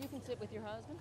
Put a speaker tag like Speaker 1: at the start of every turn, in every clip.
Speaker 1: You can sit with your husband.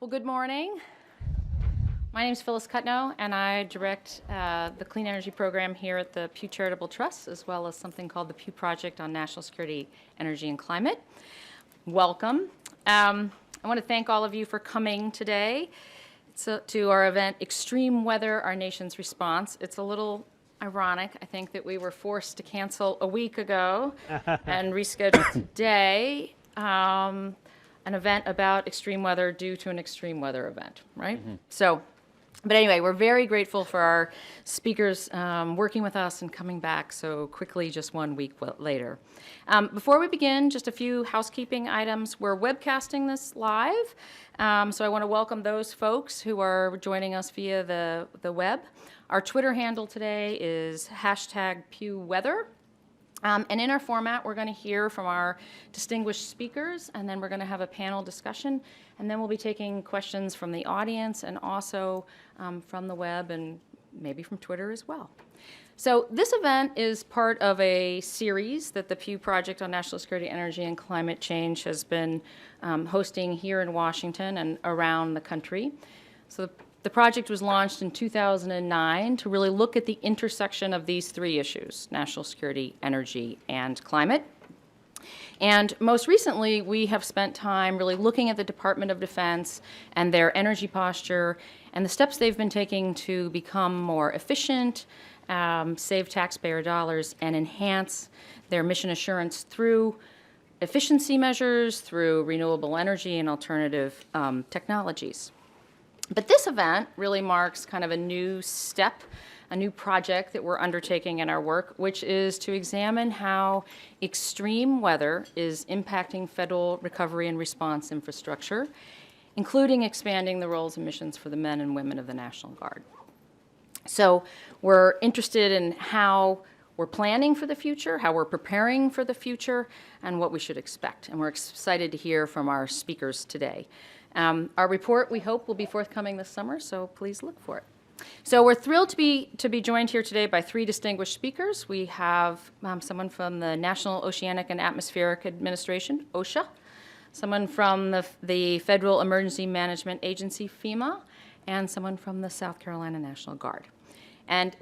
Speaker 1: Well, good morning. My name is Phyllis Cutno, and I direct the Clean Energy Program here at the Pew Charitable Trust, as well as something called the Pew Project on National Security, Energy, and Climate. Welcome. I want to thank all of you for coming today to our event, Extreme Weather, Our Nation's Response. It's a little ironic, I think, that we were forced to cancel a week ago and reschedule today an event about extreme weather due to an extreme weather event, right? But anyway, we're very grateful for our speakers working with us and coming back so quickly just 1 week later. Before we begin, just a few housekeeping items. We're webcasting this live, so I want to welcome those folks who are joining us via the web. Our Twitter handle today is #PewWeather. And in our format, we're going to hear from our distinguished speakers, and then we're going to have a panel discussion, and then we'll be taking questions from the audience and also from the web and maybe from Twitter as well. So this event is part of a series that the Pew Project on National Security, Energy, and Climate Change has been hosting here in Washington and around the country. So the project was launched in 2009 to really look at the intersection of these three issues: national security, energy, and climate. And most recently, we have spent time really looking at the Department of Defense and their energy posture and the steps they've been taking to become more efficient, save taxpayer dollars, and enhance their mission assurance through efficiency measures, through renewable energy and alternative technologies. But this event really marks kind of a new step, a new project that we're undertaking in our work, which is to examine how extreme weather is impacting federal recovery and response infrastructure, including expanding the roles and missions for the men and women of the National Guard. So we're interested in how we're planning for the future, how we're preparing for the future, and what we should expect. And we're excited to hear from our speakers today. Our report, we hope, will be forthcoming this summer, so please look for it. So we're thrilled to be joined here today by three distinguished speakers. We have someone from the National Oceanic and Atmospheric Administration, OSHA, someone from the Federal Emergency Management Agency, FEMA, and someone from the South Carolina National Guard. And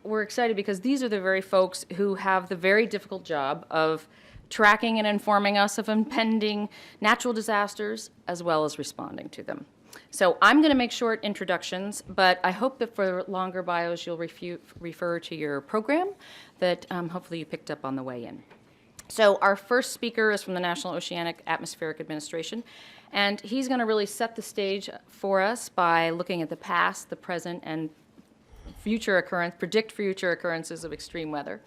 Speaker 1: we're excited because these are the very folks who have the very difficult job of tracking and informing us of impending natural disasters, as well as responding to them. So I'm going to make short introductions, but I hope that for longer bios you'll refer to your program that hopefully you picked up on the way in. So our first speaker is from the National Oceanic Atmospheric Administration, and he's going to really set the stage for us by looking at the past, the present, and predict future occurrences of extreme weather.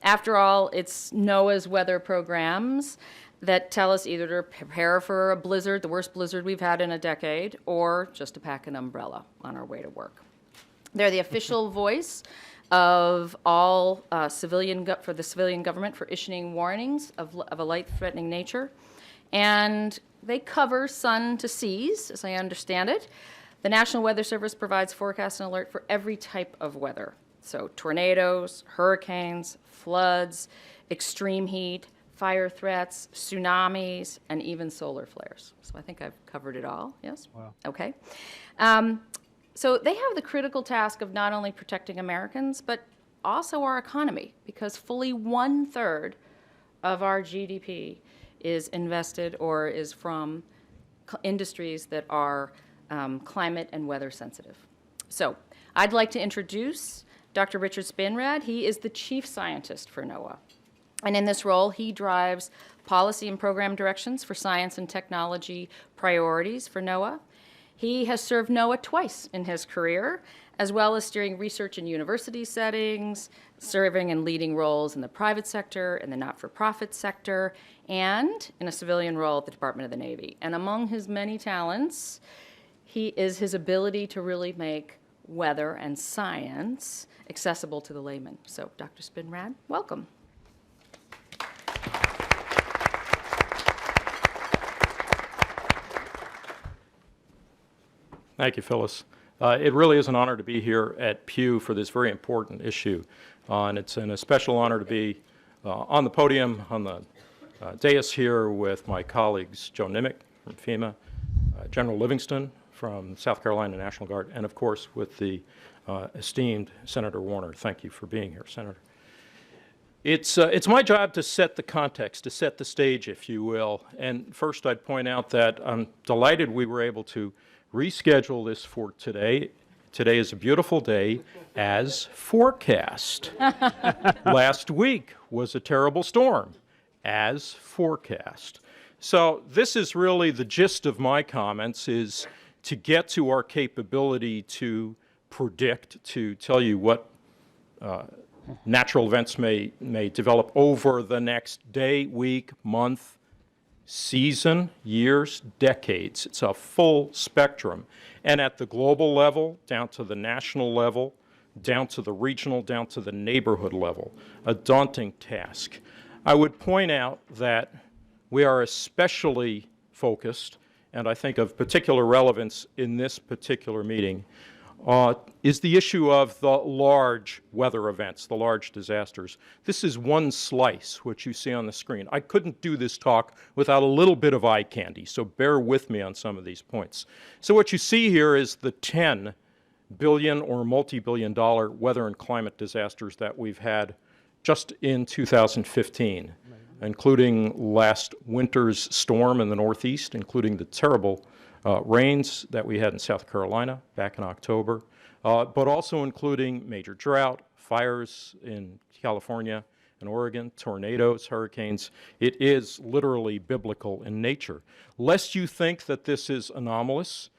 Speaker 1: After all, it's NOAA's weather programs that tell us either to prepare for a blizzard, the worst blizzard we've had in a decade, or just to pack an umbrella on our way to work. They're the official voice of all for the civilian government for issuing warnings of a life-threatening nature. And they cover sun to seas, as I understand it. The National Weather Service provides forecast and alert for every type of weather. So tornadoes, hurricanes, floods, extreme heat, fire threats, tsunamis, and even solar flares. So I think I've covered it all, yes?
Speaker 2: Wow.
Speaker 1: Okay. So they have the critical task of not only protecting Americans, but also our economy, because fully 1/3 of our GDP is invested or is from industries that are climate and weather sensitive. So I'd like to introduce Dr. Richard Spinrad. He is the chief scientist for NOAA. And in this role, he drives policy and program directions for science and technology priorities for NOAA. He has served NOAA twice in his career, as well as steering research in university settings, serving and leading roles in the private sector, in the not-for-profit sector, and in a civilian role at the Department of the Navy. And among his many talents, is his ability to really make weather and science accessible to the layman. So, Dr. Spinrad, welcome.
Speaker 3: Thank you, Phyllis. It really is an honor to be here at Pew for this very important issue. And it's a special honor to be on the podium, on the dais here with my colleagues, Joe Nimick from FEMA, General Livingston from South Carolina National Guard, and of course with the esteemed Senator Warner. Thank you for being here, Senator. It's my job to set the context, to set the stage, if you will. And first I'd point out that I'm delighted we were able to reschedule this for today. Today is a beautiful day as forecast. Last week was a terrible storm as forecast. So this is really the gist of my comments, is to get to our capability to predict, to tell you what natural events may develop over the next day, week, month, season, years, decades. It's a full spectrum. And at the global level, down to the national level, down to the regional, down to the neighborhood level, a daunting task. I would point out that we are especially focused, and I think of particular relevance in this particular meeting, is the issue of the large weather events, the large disasters. This is one slice, which you see on the screen. I couldn't do this talk without a little bit of eye candy, so bear with me on some of these points. So what you see here is the 10 billion or multi-billion dollar weather and climate disasters that we've had just in 2015, including last winter's storm in the Northeast, including the terrible rains that we had in South Carolina back in October, but also including major drought, fires in California and Oregon, tornadoes, hurricanes. It is literally biblical in nature. Lest you think that this is anomalous,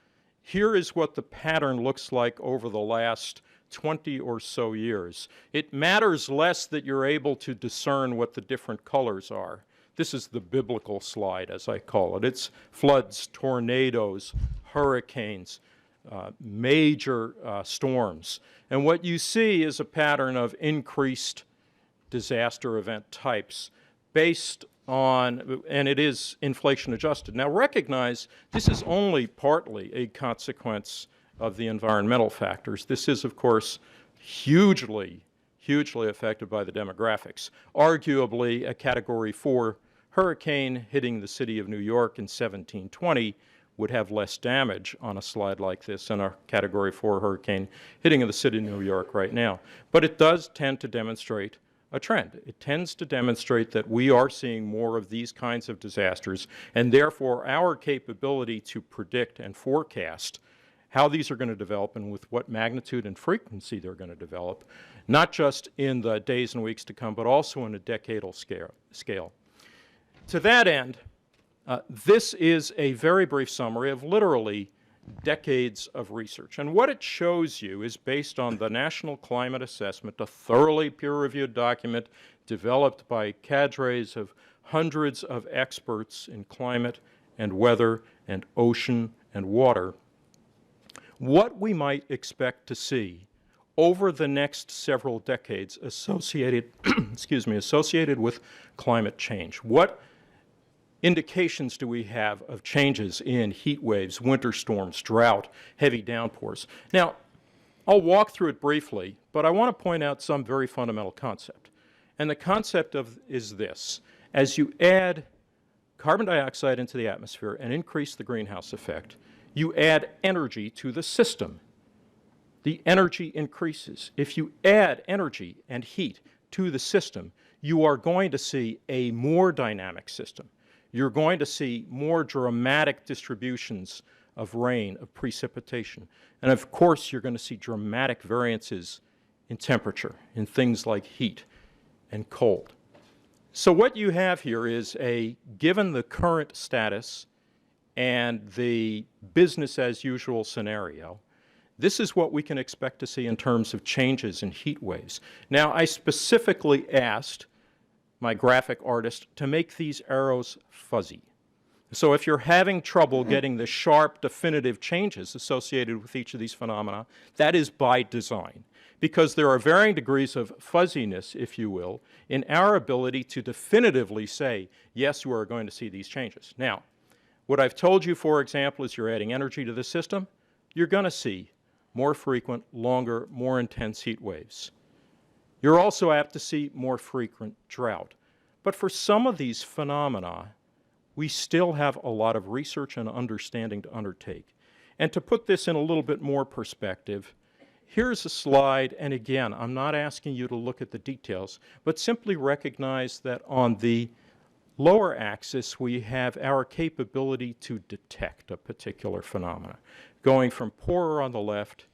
Speaker 3: here is what the pattern looks like over the last 20 or so years. It matters less that you're able to discern what the different colors are. This is the biblical slide, as I call it. It's floods, tornadoes, hurricanes, major storms. And what you see is a pattern of increased disaster event types based on, and it is inflation adjusted. Now recognize this is only partly a consequence of the environmental factors. This is, of course, hugely affected by the demographics. Arguably, a Category 4 hurricane hitting the city of New York in 1720 would have less damage on a slide like this than a Category 4 hurricane hitting the city of New York right now. But it does tend to demonstrate a trend. It tends to demonstrate that we are seeing more of these kinds of disasters, and therefore our capability to predict and forecast how these are going to develop and with what magnitude and frequency they're going to develop, not just in the days and weeks to come, but also in a decadal scale. To that end, this is a very brief summary of literally decades of research. And what it shows you is based on the National Climate Assessment, a thoroughly peer-reviewed document developed by cadres of hundreds of experts in climate and weather and ocean and water, what we might expect to see over the next several decades associated, associated with climate change. What indications do we have of changes in heat waves, winter storms, drought, heavy downpours? Now, I'll walk through it briefly, but I want to point out some very fundamental concept. And the concept is this: as you add carbon dioxide into the atmosphere and increase the greenhouse effect, you add energy to the system. The energy increases. If you add energy and heat to the system, you are going to see a more dynamic system. You're going to see more dramatic distributions of rain, of precipitation. And of course, you're going to see dramatic variances in temperature, in things like heat and cold. So what you have here is given the current status and the business as usual scenario, this is what we can expect to see in terms of changes in heat waves. Now, I specifically asked my graphic artist to make these arrows fuzzy. So if you're having trouble getting the sharp, definitive changes associated with each of these phenomena, that is by design, because there are varying degrees of fuzziness, if you will, in our ability to definitively say, yes, we are going to see these changes. Now, what I've told you, for example, is you're adding energy to the system, you're going to see more frequent, longer, more intense heat waves. You're also apt to see more frequent drought. But for some of these phenomena, we still have a lot of research and understanding to undertake. And to put this in a little bit more perspective, here's a slide, and again, I'm not asking you to look at the details, but simply recognize that on the lower axis, we have our capability to detect a particular phenomena, going from poorer on the left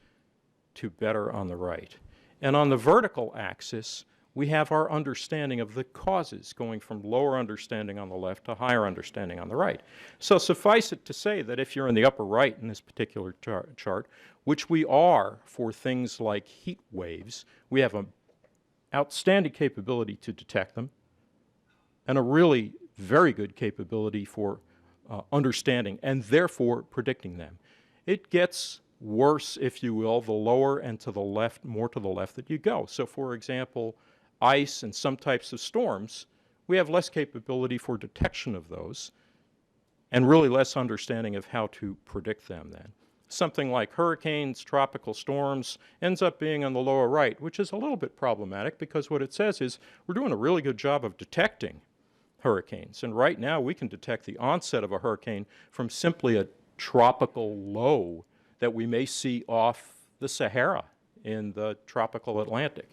Speaker 3: to better on the right. And on the vertical axis, we have our understanding of the causes, going from lower understanding on the left to higher understanding on the right. So suffice it to say that if you're in the upper right in this particular chart, which we are for things like heat waves, we have an outstanding capability to detect them and a really very good capability for understanding and therefore predicting them. It gets worse, if you will, the lower and to the left, more to the left that you go. So for example, ice and some types of storms, we have less capability for detection of those and really less understanding of how to predict them then. Something like hurricanes, tropical storms, ends up being on the lower right, which is a little bit problematic because what it says is we're doing a really good job of detecting hurricanes. And right now we can detect the onset of a hurricane from simply a tropical low that we may see off the Sahara in the tropical Atlantic.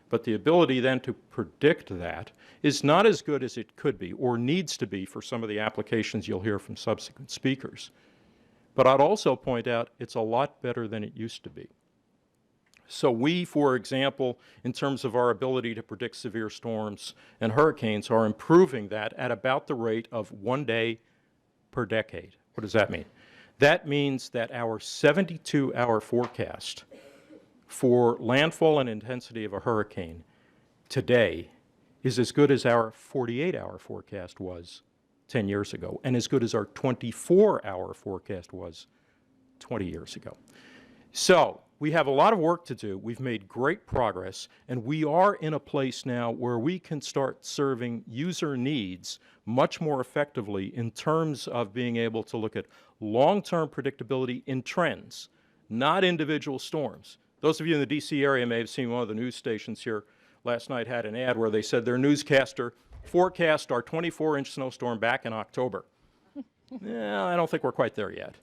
Speaker 3: But the ability then to predict that is not as good as it could be or needs to be for some of the applications you'll hear from subsequent speakers. But I'd also point out it's a lot better than it used to be. So we, for example, in terms of our ability to predict severe storms and hurricanes, are improving that at about the rate of 1 day per decade. What does that mean? That means that our 72-hour forecast for landfall and intensity of a hurricane today is as good as our 48-hour forecast was 10 years ago, and as good as our 24-hour forecast was 20 years ago. So we have a lot of work to do. We've made great progress, and we are in a place now where we can start serving user needs much more effectively in terms of being able to look at long-term predictability in trends, not individual storms. Those of you in the D.C. area may have seen one of the news stations here last night had an ad where they said their newscaster forecast our 24-inch snowstorm back in October. Yeah, I don't think we're quite there yet.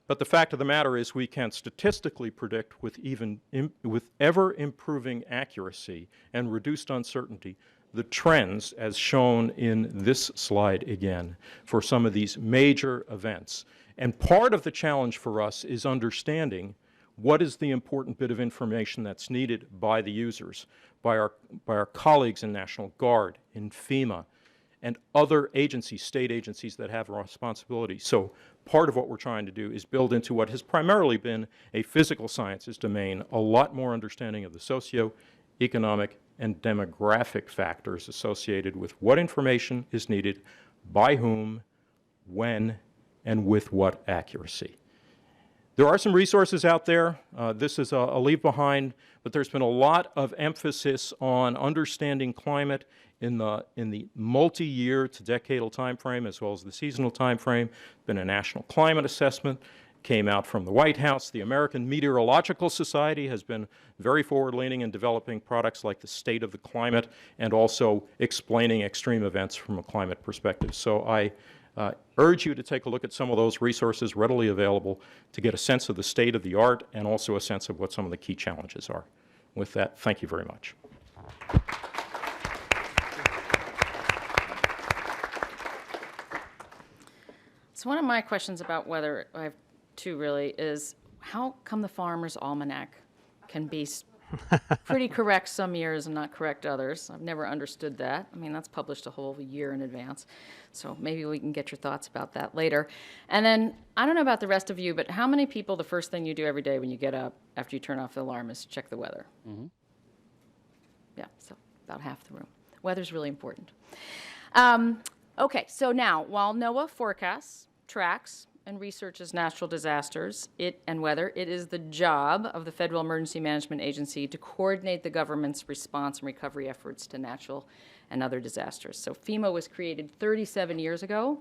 Speaker 3: But the fact of the matter is we can statistically predict with ever-improving accuracy and reduced uncertainty the trends as shown in this slide again for some of these major events. And part of the challenge for us is understanding what is the important bit of information that's needed by the users, by our colleagues in National Guard, in FEMA, and other agencies, state agencies that have a responsibility. So part of what we're trying to do is build into what has primarily been a physical sciences domain a lot more understanding of the socio-economic and demographic factors associated with what information is needed, by whom, when, and with what accuracy. There are some resources out there. This is a leave behind, but there's been a lot of emphasis on understanding climate in the multi-year to decadal time frame as well as the seasonal time frame. Been a national climate assessment, came out from the White House. The American Meteorological Society has been very forward-leaning in developing products like the State of the Climate and also explaining extreme events from a climate perspective. So I urge you to take a look at some of those resources readily available to get a sense of the state of the art and also a sense of what some of the key challenges are. With that, thank you very much.
Speaker 1: So one of my questions about weather, I have two really, is how come the Farmer's Almanac can be pretty correct some years and not correct others? I've never understood that. I mean, that's published a whole year in advance. So maybe we can get your thoughts about that later. And then, I don't know about the rest of you, but how many people the first thing you do every day when you get up after you turn off the alarm is check the weather? Mm-hmm. Yeah, so about half the room. Weather's really important. Okay, so now, while NOAA forecasts, tracks, and researches natural disasters and weather, it is the job of the Federal Emergency Management Agency to coordinate the government's response and recovery efforts to natural and other disasters. So FEMA was created 37 years ago,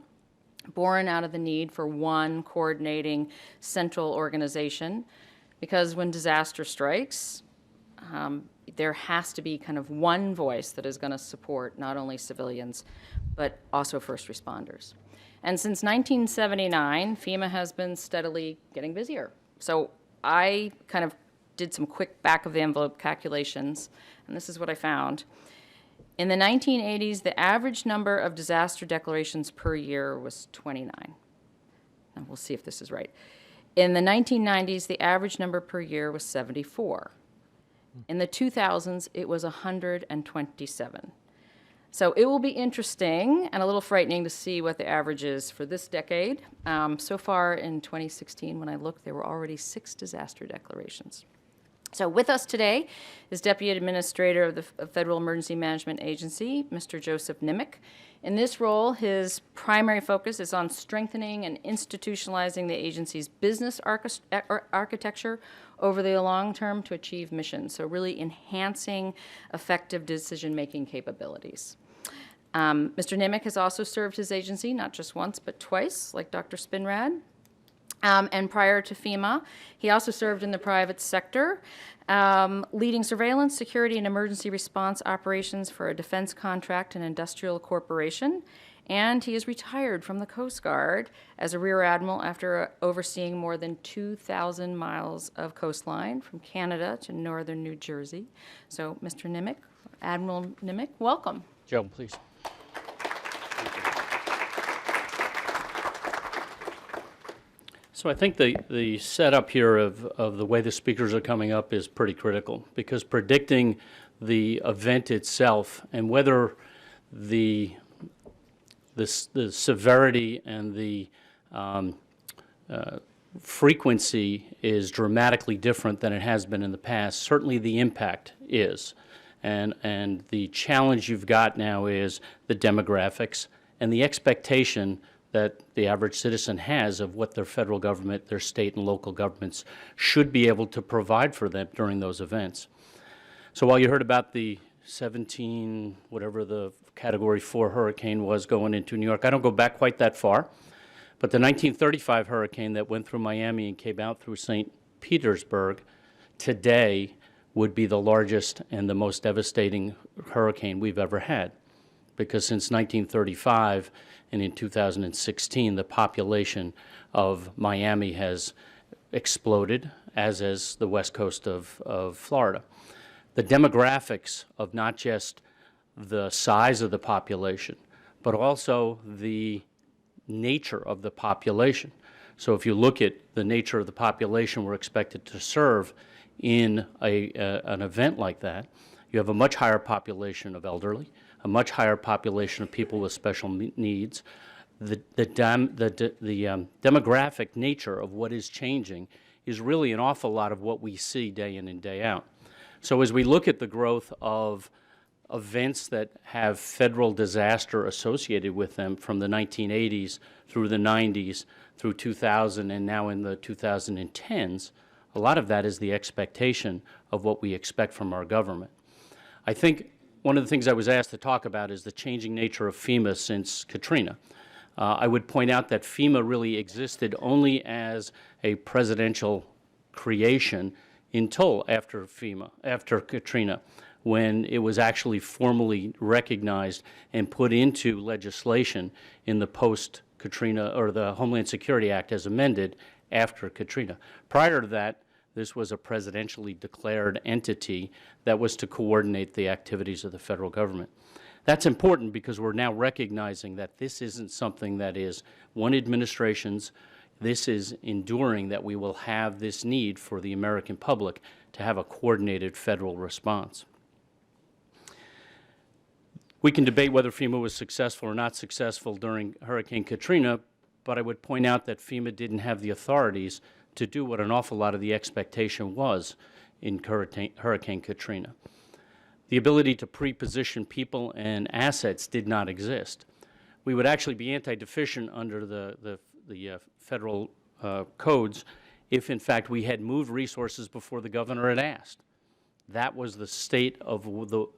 Speaker 1: born out of the need for one coordinating central organization, because when disaster strikes, there has to be kind of one voice that is going to support not only civilians, but also first responders. And since 1979, FEMA has been steadily getting busier. So I kind of did some quick back-of-the-envelope calculations, and this is what I found. In the 1980s, the average number of disaster declarations per year was 29. And we'll see if this is right. In the 1990s, the average number per year was 74. In the 2000s, it was 127. So it will be interesting and a little frightening to see what the average is for this decade. So far in 2016, when I looked, there were already 6 disaster declarations. So with us today is Deputy Administrator of the Federal Emergency Management Agency, Mr. Joseph Nimick. In this role, his primary focus is on strengthening and institutionalizing the agency's business architecture over the long term to achieve missions, so really enhancing effective decision-making capabilities. Mr. Nimick has also served his agency not just once but twice, like Dr. Spinrad. And prior to FEMA, he also served in the private sector, leading surveillance, security, and emergency response operations for a defense contract and industrial corporation. And he is retired from the Coast Guard as a Rear Admiral after overseeing more than 2,000 miles of coastline from Canada to northern New Jersey. So, Mr. Nimick, Admiral Nimick, welcome.
Speaker 2: Joe, please. So I think the setup here of the way the speakers are coming up is pretty critical, because predicting the event itself and whether the severity and the frequency is dramatically different than it has been in the past, certainly the impact is. And the challenge you've got now is the demographics and the expectation that the average citizen has of what their federal government, their state and local governments should be able to provide for them during those events. So while you heard about the 17, whatever the Category 4 hurricane was going into New York, I don't go back quite that far, but the 1935 hurricane that went through Miami and came out through St. Petersburg today would be the largest and the most devastating hurricane we've ever had, because since 1935 and in 2016, the population of Miami has exploded, as has the west coast of Florida. The demographics of not just the size of the population, but also the nature of the population. So if you look at the nature of the population we're expected to serve in an event like that, you have a much higher population of elderly, a much higher population of people with special needs. The demographic nature of what is changing is really an awful lot of what we see day in and day out. So as we look at the growth of events that have federal disaster associated with them from the 1980s through the 90s through 2000 and now in the 2010s, a lot of that is the expectation of what we expect from our government. I think one of the things I was asked to talk about is the changing nature of FEMA since Katrina. I would point out that FEMA really existed only as a presidential creation until after Katrina, when it was actually formally recognized and put into legislation in the post-Katrina, or the Homeland Security Act as amended after Katrina. Prior to that, this was a presidentially declared entity that was to coordinate the activities of the federal government. That's important because we're now recognizing that this isn't something that is one administration's. This is enduring, that we will have this need for the American public to have a coordinated federal response. We can debate whether FEMA was successful or not successful during Hurricane Katrina, but I would point out that FEMA didn't have the authorities to do what an awful lot of the expectation was in Hurricane Katrina. The ability to pre-position people and assets did not exist. We would actually be anti-deficient under the federal codes if, in fact, we had moved resources before the governor had asked. That was the state of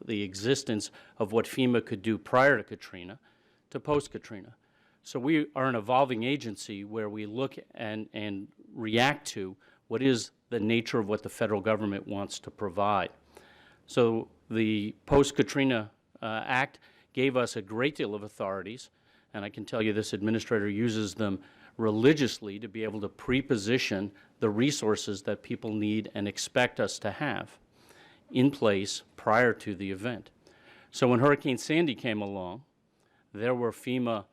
Speaker 2: the existence of what FEMA could do prior to Katrina to post-Katrina. So we are an evolving agency where we look and react to what is the nature of what the federal government wants to provide. So the post-Katrina Act gave us a great deal of authorities and I can tell you this administrator uses them religiously to be able to pre-position the resources that people need and expect us to have in place prior to the event. So when Hurricane Sandy came along, there were FEMA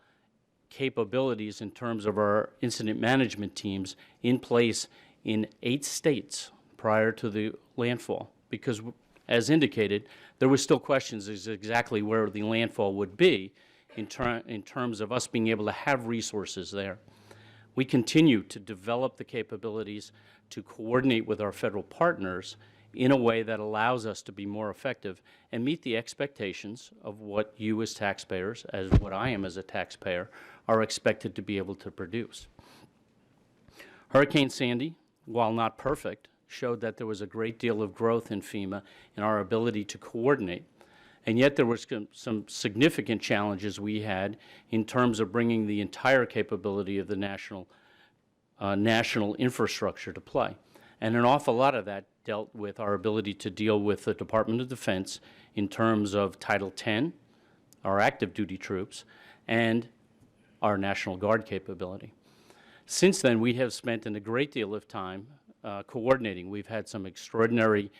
Speaker 2: capabilities in terms of our incident management teams in place in 8 states prior to the landfall, because as indicated, there were still questions as exactly where the landfall would be in terms of us being able to have resources there. We continue to develop the capabilities to coordinate with our federal partners in a way that allows us to be more effective and meet the expectations of what you as taxpayers, as what I am as a taxpayer, are expected to be able to produce. Hurricane Sandy, while not perfect, showed that there was a great deal of growth in FEMA in our ability to coordinate, and yet there were some significant challenges we had in terms of bringing the entire capability of the national infrastructure to play. And an awful lot of that dealt with our ability to deal with the Department of Defense in terms of Title X, our active duty troops, and our National Guard capability. Since then, we have spent a great deal of time coordinating. We've had some extraordinary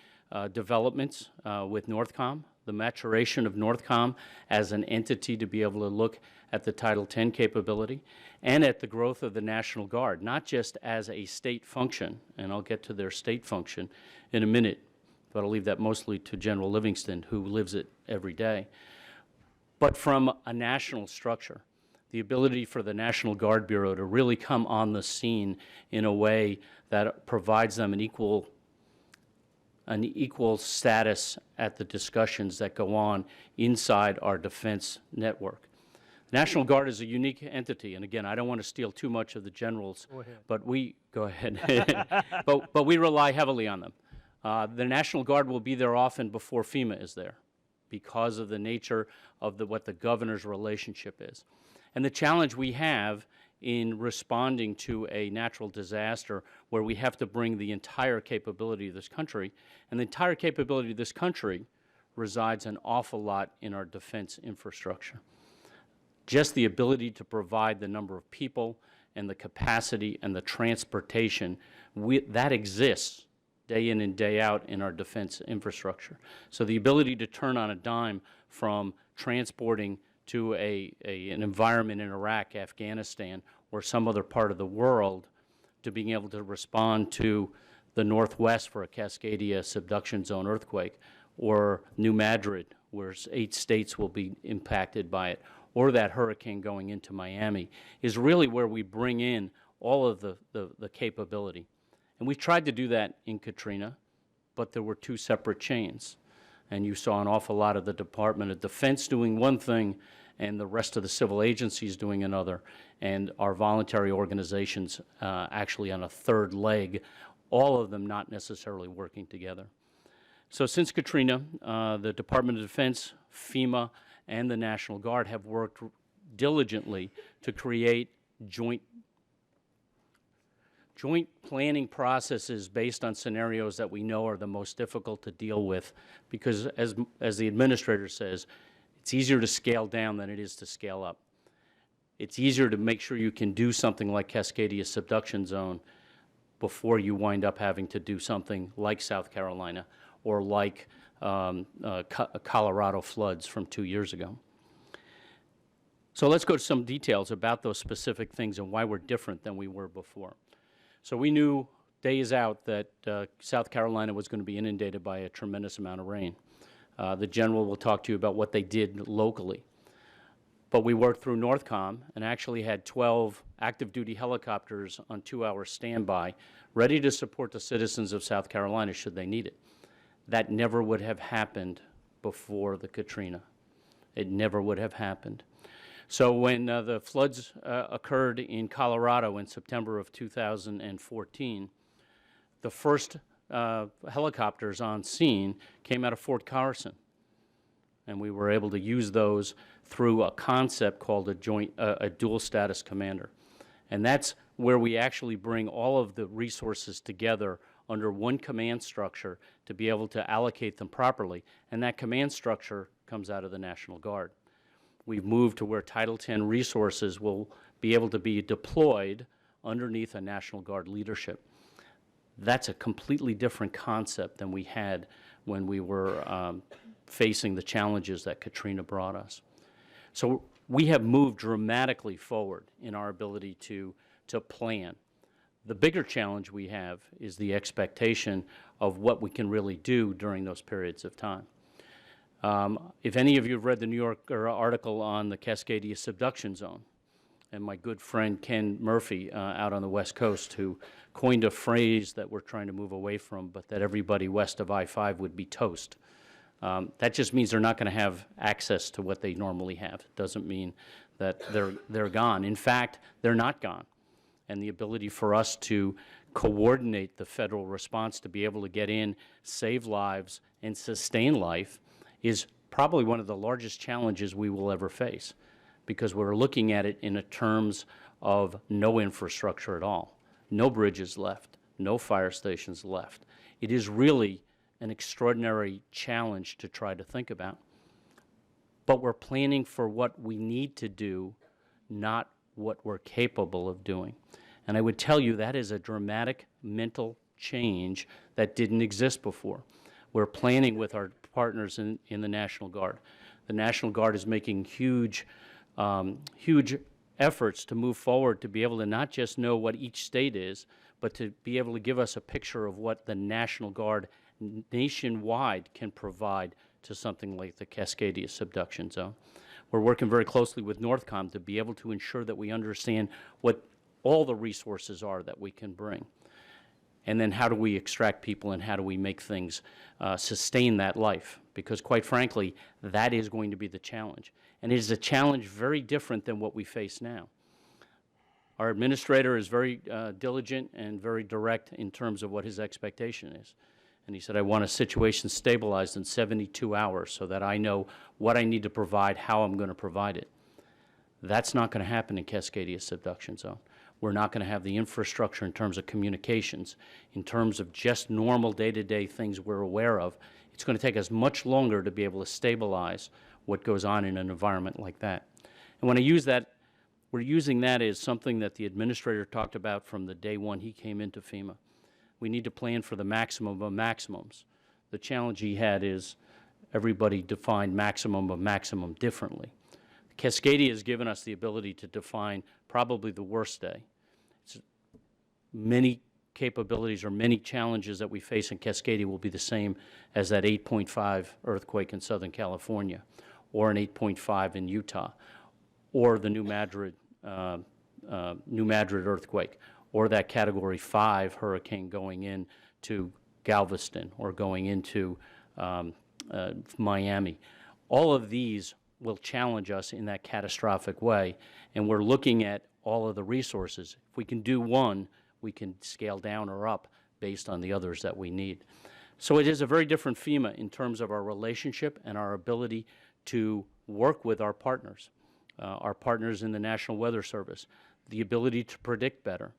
Speaker 2: developments with NORTHCOM, the maturation of NORTHCOM as an entity to be able to look at the Title X capability and at the growth of the National Guard, not just as a state function, and I'll get to their state function in a minute, but I'll leave that mostly to General Livingston, who lives it every day, but from a national structure. The ability for the National Guard Bureau to really come on the scene in a way that provides them an equal status at the discussions that go on inside our defense network. The National Guard is a unique entity, and again, I don't want to steal too much of the generals, but we go ahead. but we rely heavily on them. The National Guard will be there often before FEMA is there, because of the nature of what the governor's relationship is. And the challenge we have in responding to a natural disaster where we have to bring the entire capability of this country, and the entire capability of this country resides an awful lot in our defense infrastructure. Just the ability to provide the number of people and the capacity and the transportation that exists day in and day out in our defense infrastructure. So the ability to turn on a dime from transporting to an environment in Iraq, Afghanistan, or some other part of the world, to being able to respond to the Northwest for a Cascadia subduction zone earthquake, or New Madrid, where 8 states will be impacted by it, or that hurricane going into Miami, is really where we bring in all of the capability. And we tried to do that in Katrina, but there were 2 separate chains. And you saw an awful lot of the Department of Defense doing one thing and the rest of the civil agencies doing another, and our voluntary organizations actually on a third leg, all of them not necessarily working together. So since Katrina, the Department of Defense, FEMA, and the National Guard have worked diligently to create joint planning processes based on scenarios that we know are the most difficult to deal with, because as the administrator says, it's easier to scale down than it is to scale up. It's easier to make sure you can do something like Cascadia subduction zone before you wind up having to do something like South Carolina or like Colorado floods from 2 years ago. So let's go to some details about those specific things and why we're different than we were before. So we knew days out that South Carolina was going to be inundated by a tremendous amount of rain. The general will talk to you about what they did locally. But we worked through NORTHCOM and actually had 12 active duty helicopters on 2-hour standby, ready to support the citizens of South Carolina should they need it. That never would have happened before the Katrina. It never would have happened. So when the floods occurred in Colorado in September of 2014, the first helicopters on scene came out of Fort Carson. And we were able to use those through a concept called a dual status commander. And that's where we actually bring all of the resources together under one command structure to be able to allocate them properly. And that command structure comes out of the National Guard. We've moved to where Title X resources will be able to be deployed underneath a National Guard leadership. That's a completely different concept than we had when we were facing the challenges that Katrina brought us. So we have moved dramatically forward in our ability to plan. The bigger challenge we have is the expectation of what we can really do during those periods of time. If any of you have read the New Yorker article on the Cascadia subduction zone, and my good friend Ken Murphy out on the West Coast, who coined a phrase that we're trying to move away from, but that everybody west of I-5 would be toast. That just means they're not going to have access to what they normally have. It doesn't mean that they're gone. In fact, they're not gone. And the ability for us to coordinate the federal response to be able to get in, save lives, and sustain life is probably one of the largest challenges we will ever face, because we're looking at it in terms of no infrastructure at all, no bridges left, no fire stations left. It is really an extraordinary challenge to try to think about. But we're planning for what we need to do, not what we're capable of doing. And I would tell you that is a dramatic mental change that didn't exist before. We're planning with our partners in the National Guard. The National Guard is making huge efforts to move forward to be able to not just know what each state is, but to be able to give us a picture of what the National Guard nationwide can provide to something like the Cascadia subduction zone. We're working very closely with NORTHCOM to be able to ensure that we understand what all the resources are that we can bring. And then how do we extract people and how do we make things sustain that life? Because quite frankly, that is going to be the challenge. And it is a challenge very different than what we face now. Our administrator is very diligent and very direct in terms of what his expectation is. And he said, I want a situation stabilized in 72 hours so that I know what I need to provide, how I'm going to provide it. That's not going to happen in Cascadia subduction zone. We're not going to have the infrastructure in terms of communications, in terms of just normal day-to-day things we're aware of. It's going to take us much longer to be able to stabilize what goes on in an environment like that. And when I use that, we're using that as something that the administrator talked about from the day one he came into FEMA. We need to plan for the maximum of maximums. The challenge he had is everybody defined maximum of maximum differently. Cascadia has given us the ability to define probably the worst day. It's many capabilities or many challenges that we face in Cascadia will be the same as that 8.5 earthquake in Southern California, or an 8.5 in Utah, or the New Madrid earthquake, or that Category 5 hurricane going into Galveston or going into Miami. All of these will challenge us in that catastrophic way, and we're looking at all of the resources. If we can do one, we can scale down or up based on the others that we need. So it is a very different FEMA in terms of our relationship and our ability to work with our partners in the National Weather Service, the ability to predict better.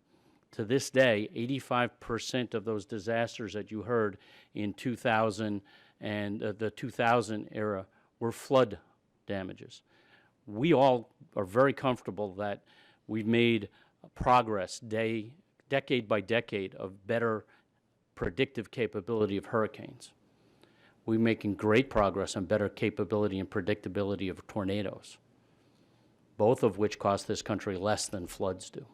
Speaker 2: To this day, 85% of those disasters that you heard in 2000 and the 2000 era were flood damages. We all are very comfortable that we've made progress decade by decade of better predictive capability of hurricanes. We're making great progress on better capability and predictability of tornadoes, both of which cost this country less than floods do.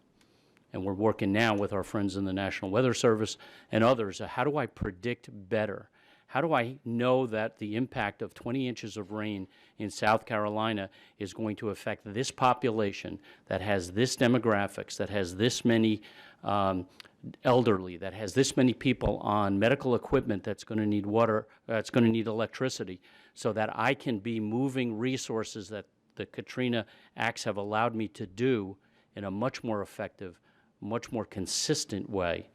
Speaker 2: And we're working now with our friends in the National Weather Service and others. How do I predict better? How do I know that the impact of 20 inches of rain in South Carolina is going to affect this population that has this demographics, that has this many elderly, that has this many people on medical equipment that's going to need water, that's going to need electricity, so that I can be moving resources that the Katrina acts have allowed me to do in a much more effective, much more consistent way,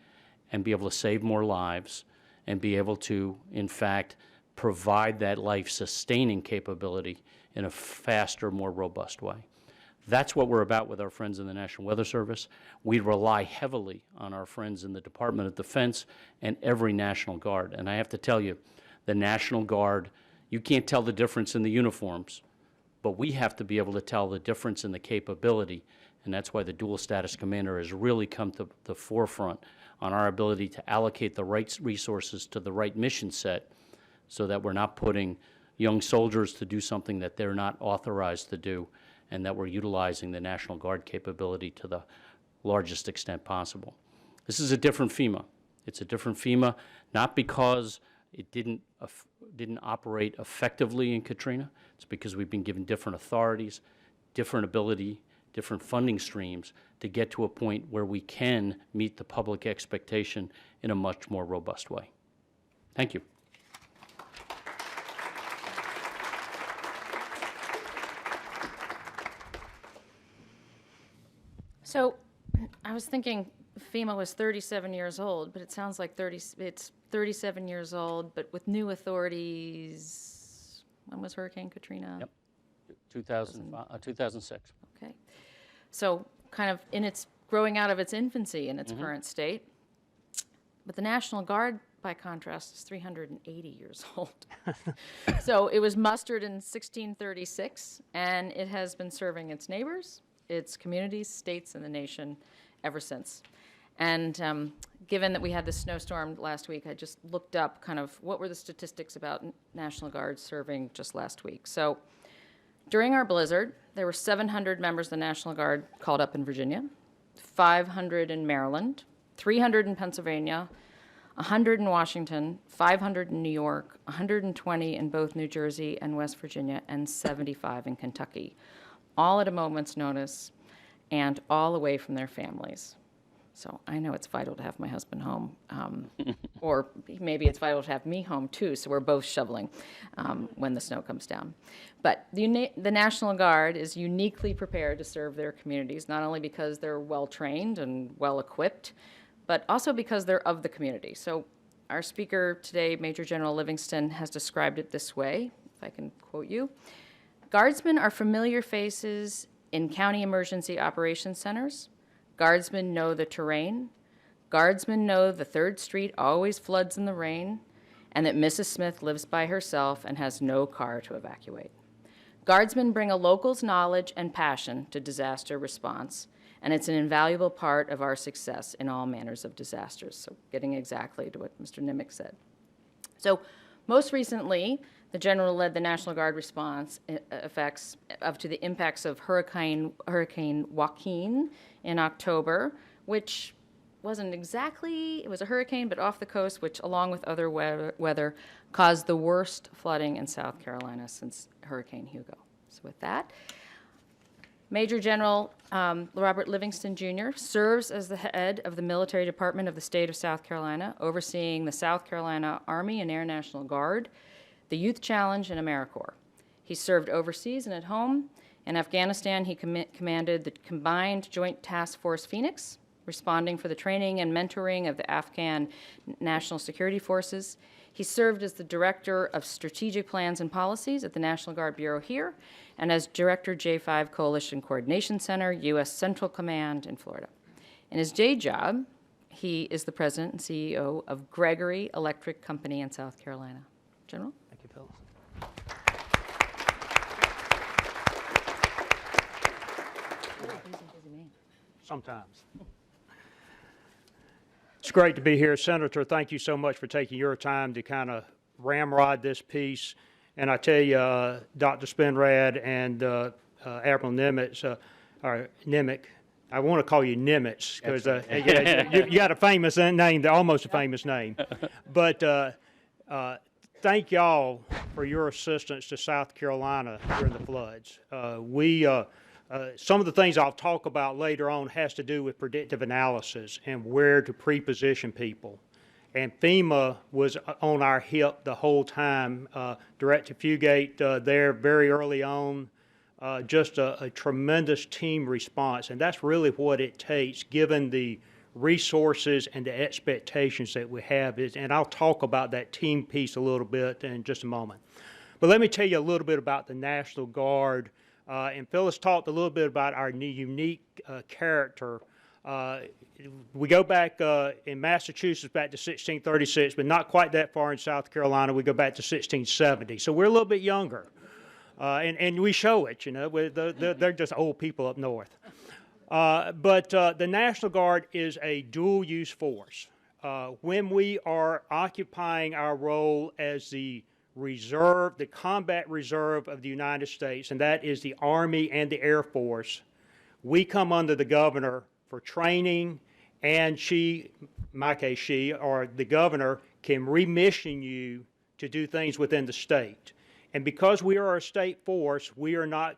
Speaker 2: and be able to save more lives and be able to, in fact, provide that life-sustaining capability in a faster, more robust way. That's what we're about with our friends in the National Weather Service. We rely heavily on our friends in the Department of Defense and every National Guard. And I have to tell you, the National Guard, you can't tell the difference in the uniforms, but we have to be able to tell the difference in the capability, and that's why the dual status commander has really come to the forefront on our ability to allocate the right resources to the right mission set so that we're not putting young soldiers to do something that they're not authorized to do, and that we're utilizing the National Guard capability to the largest extent possible. This is a different FEMA. It's a different FEMA, not because it didn't operate effectively in Katrina. It's because we've been given different authorities, different ability, different funding streams to get to a point where we can meet the public expectation in a much more robust way. Thank you.
Speaker 1: So I was thinking FEMA was 37 years old, but it sounds like it's 37 years old, but with new authorities. When was Hurricane Katrina?
Speaker 2: Yep. 2006.
Speaker 1: Okay. So kind of in its growing out of its infancy in its current state. But the National Guard, by contrast, is 380 years old. So it was mustered in 1636, and it has been serving its neighbors, its communities, states, and the nation ever since. And given that we had this snowstorm last week, I just looked up kind of what were the statistics about National Guard serving just last week. So during our blizzard, there were 700 members of the National Guard called up in Virginia, 500 in Maryland, 300 in Pennsylvania, 100 in Washington, 500 in New York, 120 in both New Jersey and West Virginia, and 75 in Kentucky, all at a moment's notice and all away from their families. So I know it's vital to have my husband home, or maybe it's vital to have me home too, so we're both shoveling when the snow comes down. But the National Guard is uniquely prepared to serve their communities, not only because they're well-trained and well-equipped, but also because they're of the community. So our speaker today, Major General Livingston, has described it this way, if I can quote you. Guardsmen are familiar faces in county emergency operations centers. Guardsmen know the terrain. Guardsmen know the 3rd Street always floods in the rain, and that Mrs. Smith lives by herself and has no car to evacuate. Guardsmen bring a local's knowledge and passion to disaster response, and it's an invaluable part of our success in all manners of disasters. So getting exactly to what Mr. Nimick said. So most recently, the General led the National Guard response effects up to the impacts of Hurricane Joaquin in October, which wasn't exactly, it was a hurricane, but off the coast, which along with other weather caused the worst flooding in South Carolina since Hurricane Hugo. So with that, Major General Robert Livingston Jr. serves as the head of the Military Department of the state of South Carolina, overseeing the South Carolina Army and Air National Guard, the Youth Challenge, and AmeriCorps. He served overseas and at home. In Afghanistan, he commanded the Combined Joint Task Force Phoenix, responding for the training and mentoring of the Afghan National Security Forces. He served as the Director of Strategic Plans and Policies at the National Guard Bureau here, and as Director J5 Coalition Coordination Center, U.S. Central Command in Florida. In his day job, he is the President and CEO of Gregory Electric Company in South Carolina. General?
Speaker 4: Thank you, Phyllis. Sometimes. It's great to be here. Senator, thank you so much for taking your time to kind of ramrod this piece. And I tell you, Dr. Spinrad and Admiral Nimitz, or Nimick, I want to call you Nimitz because you got a famous name, almost a famous name. But thank y'all for your assistance to South Carolina during the floods. Some of the things I'll talk about later on has to do with predictive analysis and where to pre-position people. And FEMA was on our hip the whole time, direct to fugate there very early on, just a tremendous team response. And that's really what it takes given the resources and the expectations that we have. And I'll talk about that team piece a little bit in just a moment. But let me tell you a little bit about the National Guard. And Phyllis talked a little bit about our unique character. We go back in Massachusetts back to 1636, but not quite that far in South Carolina. We go back to 1670. So we're a little bit younger. And we show it, you know, they're just old people up north. But the National Guard is a dual-use force. When we are occupying our role as the reserve, the combat reserve of the United States, and that is the Army and the Air Force, we come under the governor for training, and she, in my case she, or the governor, can remission you to do things within the state. And because we are a state force, we are not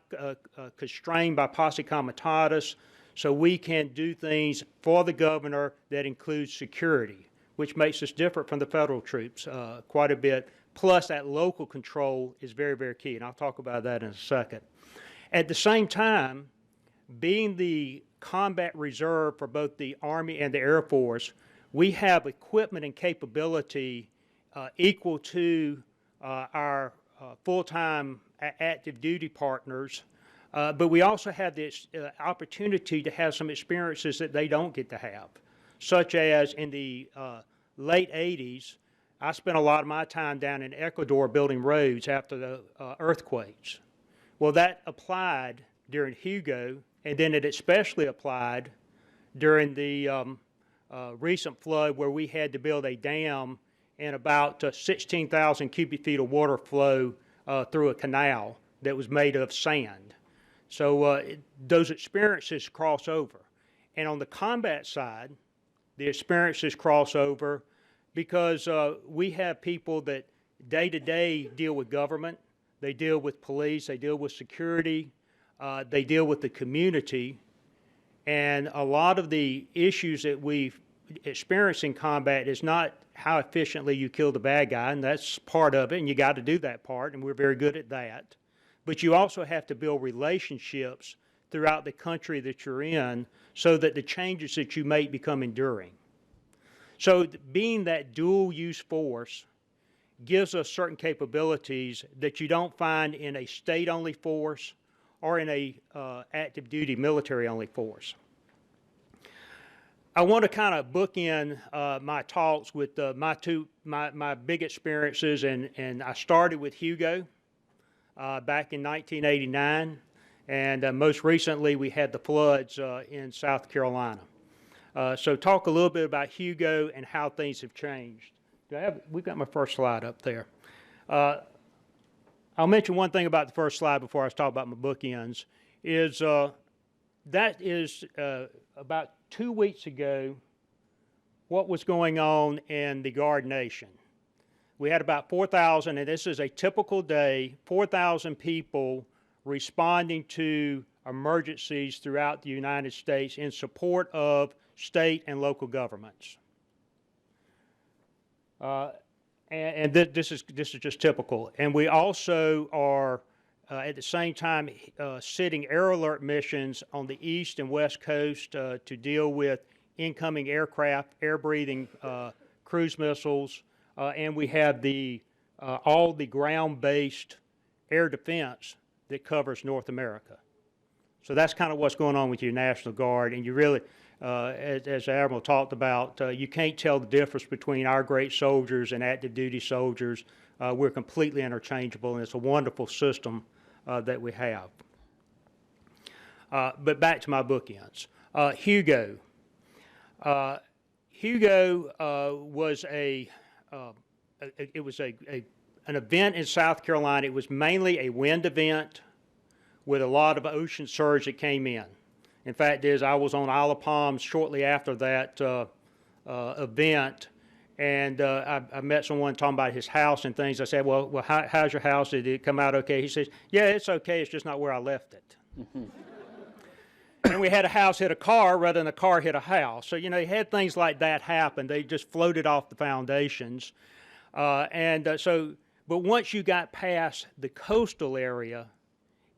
Speaker 4: constrained by posse comitatus, so we can do things for the governor that includes security, which makes us different from the federal troops quite a bit. Plus, that local control is very, very key, and I'll talk about that in a second. At the same time, being the combat reserve for both the Army and the Air Force, we have equipment and capability equal to our full-time active duty partners, but we also have this opportunity to have some experiences that they don't get to have, such as in the late 80s, I spent a lot of my time down in Ecuador building roads after the earthquakes. Well, that applied during Hugo, and then it especially applied during the recent flood where we had to build a dam and about 16,000 cubic feet of water flow through a canal that was made of sand. So those experiences cross over. And on the combat side, the experiences cross over because we have people that day to day deal with government, they deal with police, they deal with security, they deal with the community, and a lot of the issues that we experience in combat is not how efficiently you kill the bad guy, and that's part of it, and you got to do that part, and we're very good at that. But you also have to build relationships throughout the country that you're in so that the changes that you make become enduring. So being that dual-use force gives us certain capabilities that you don't find in a state-only force or in a active-duty military-only force. I want to kind of bookend my talks with my big experiences, and I started with Hugo back in 1989, and most recently we had the floods in South Carolina. So talk a little bit about Hugo and how things have changed. We've got my first slide up there. I'll mention one thing about the first slide before I talk about my bookends, is that is about 2 weeks ago what was going on in the Guard Nation. We had about 4,000, and this is a typical day, 4,000 people responding to emergencies throughout the United States in support of state and local governments. This is just typical. And we also are at the same time sitting air alert missions on the east and west coast to deal with incoming aircraft, air-breathing cruise missiles, and we have all the ground-based air defense that covers North America. So that's kind of what's going on with your National Guard, and you really, as the Admiral talked about, you can't tell the difference between our great soldiers and active duty soldiers. We're completely interchangeable, and it's a wonderful system that we have. But back to my bookends. Hugo. Hugo was an event in South Carolina. It was mainly a wind event with a lot of ocean surge that came in. In fact, I was on Isle of Palms shortly after that event, and I met someone talking about his house and things. I said, well, how's your house? Did it come out okay? He says, yeah, it's okay. It's just not where I left it. And we had a house hit a car rather than a car hit a house. So, you know, you had things like that happen. They just floated off the foundations. But once you got past the coastal area,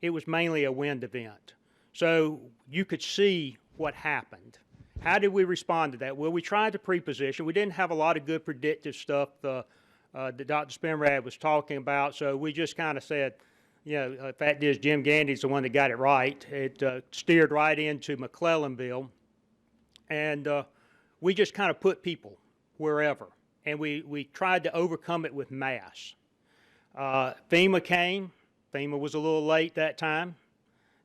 Speaker 4: it was mainly a wind event. So you could see what happened. How did we respond to that? Well, we tried to pre-position. We didn't have a lot of good predictive stuff that Dr. Spinrad was talking about, so we just kind of said, you know, the fact is Jim Gandy's the one that got it right. It steered right into McClellanville, and we just kind of put people wherever, and we tried to overcome it with mass. FEMA came, FEMA was a little late that time,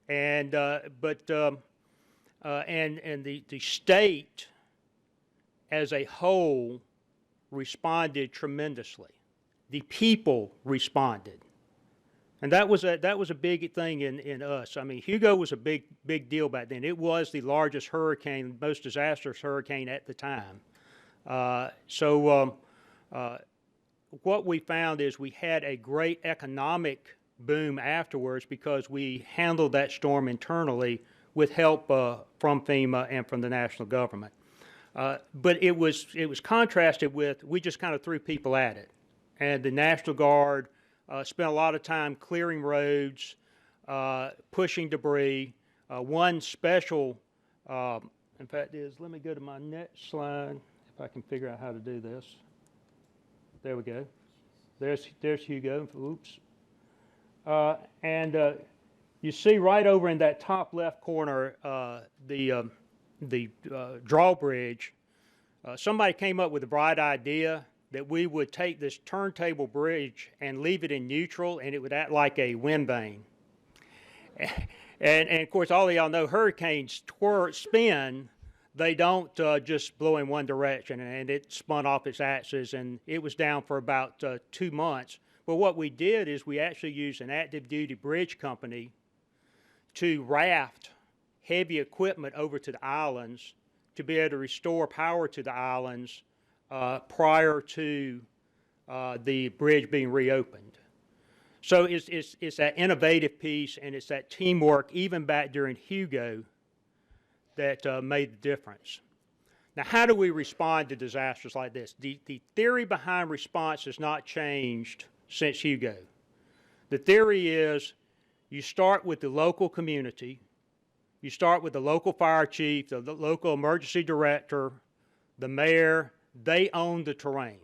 Speaker 4: and the state as a whole responded tremendously. The people responded, and that was a big thing in us. I mean, Hugo was a big deal back then. It was the largest hurricane, most disastrous hurricane at the time. What we found is we had a great economic boom afterwards because we handled that storm internally with help from FEMA and from the national government. But it was contrasted with, we just kind of threw people at it. And the National Guard spent a lot of time clearing roads, pushing debris. One special, in fact, let me go to my next slide, if I can figure out how to do this. There we go. There's Hugo. Oops. You see right over in that top left corner the drawbridge. Somebody came up with a bright idea that we would take this turntable bridge and leave it in neutral, and it would act like a wind vane. And of course, all of y'all know hurricanes spin. They don't just blow in one direction, and it spun off its axis, and it was down for about 2 months. But what we did is we actually used an active duty bridge company to raft heavy equipment over to the islands to be able to restore power to the islands prior to the bridge being reopened. So it's that innovative piece, and it's that teamwork, even back during Hugo, that made the difference. Now, how do we respond to disasters like this? The theory behind response has not changed since Hugo. The theory is you start with the local community, you start with the local fire chief, the local emergency director, the mayor. They own the terrain.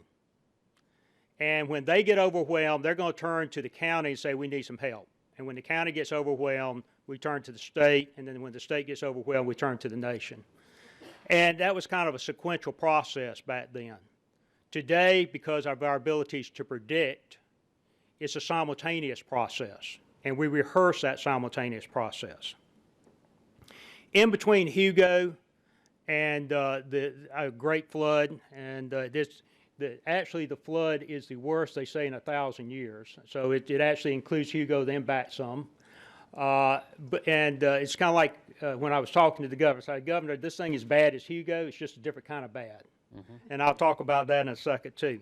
Speaker 4: And when they get overwhelmed, they're going to turn to the county and say, we need some help. And when the county gets overwhelmed, we turn to the state, and then when the state gets overwhelmed, we turn to the nation. And that was kind of a sequential process back then. Today, because of our abilities to predict, it's a simultaneous process, and we rehearse that simultaneous process. In between Hugo and the Great Flood, and actually the flood is the worst, they say, in 1,000 years. So it actually includes Hugo, then back some. It's kind of like when I was talking to the governor, I said, Governor, this thing is bad as Hugo, it's just a different kind of bad. Mm-hmm. And I'll talk about that in a second too.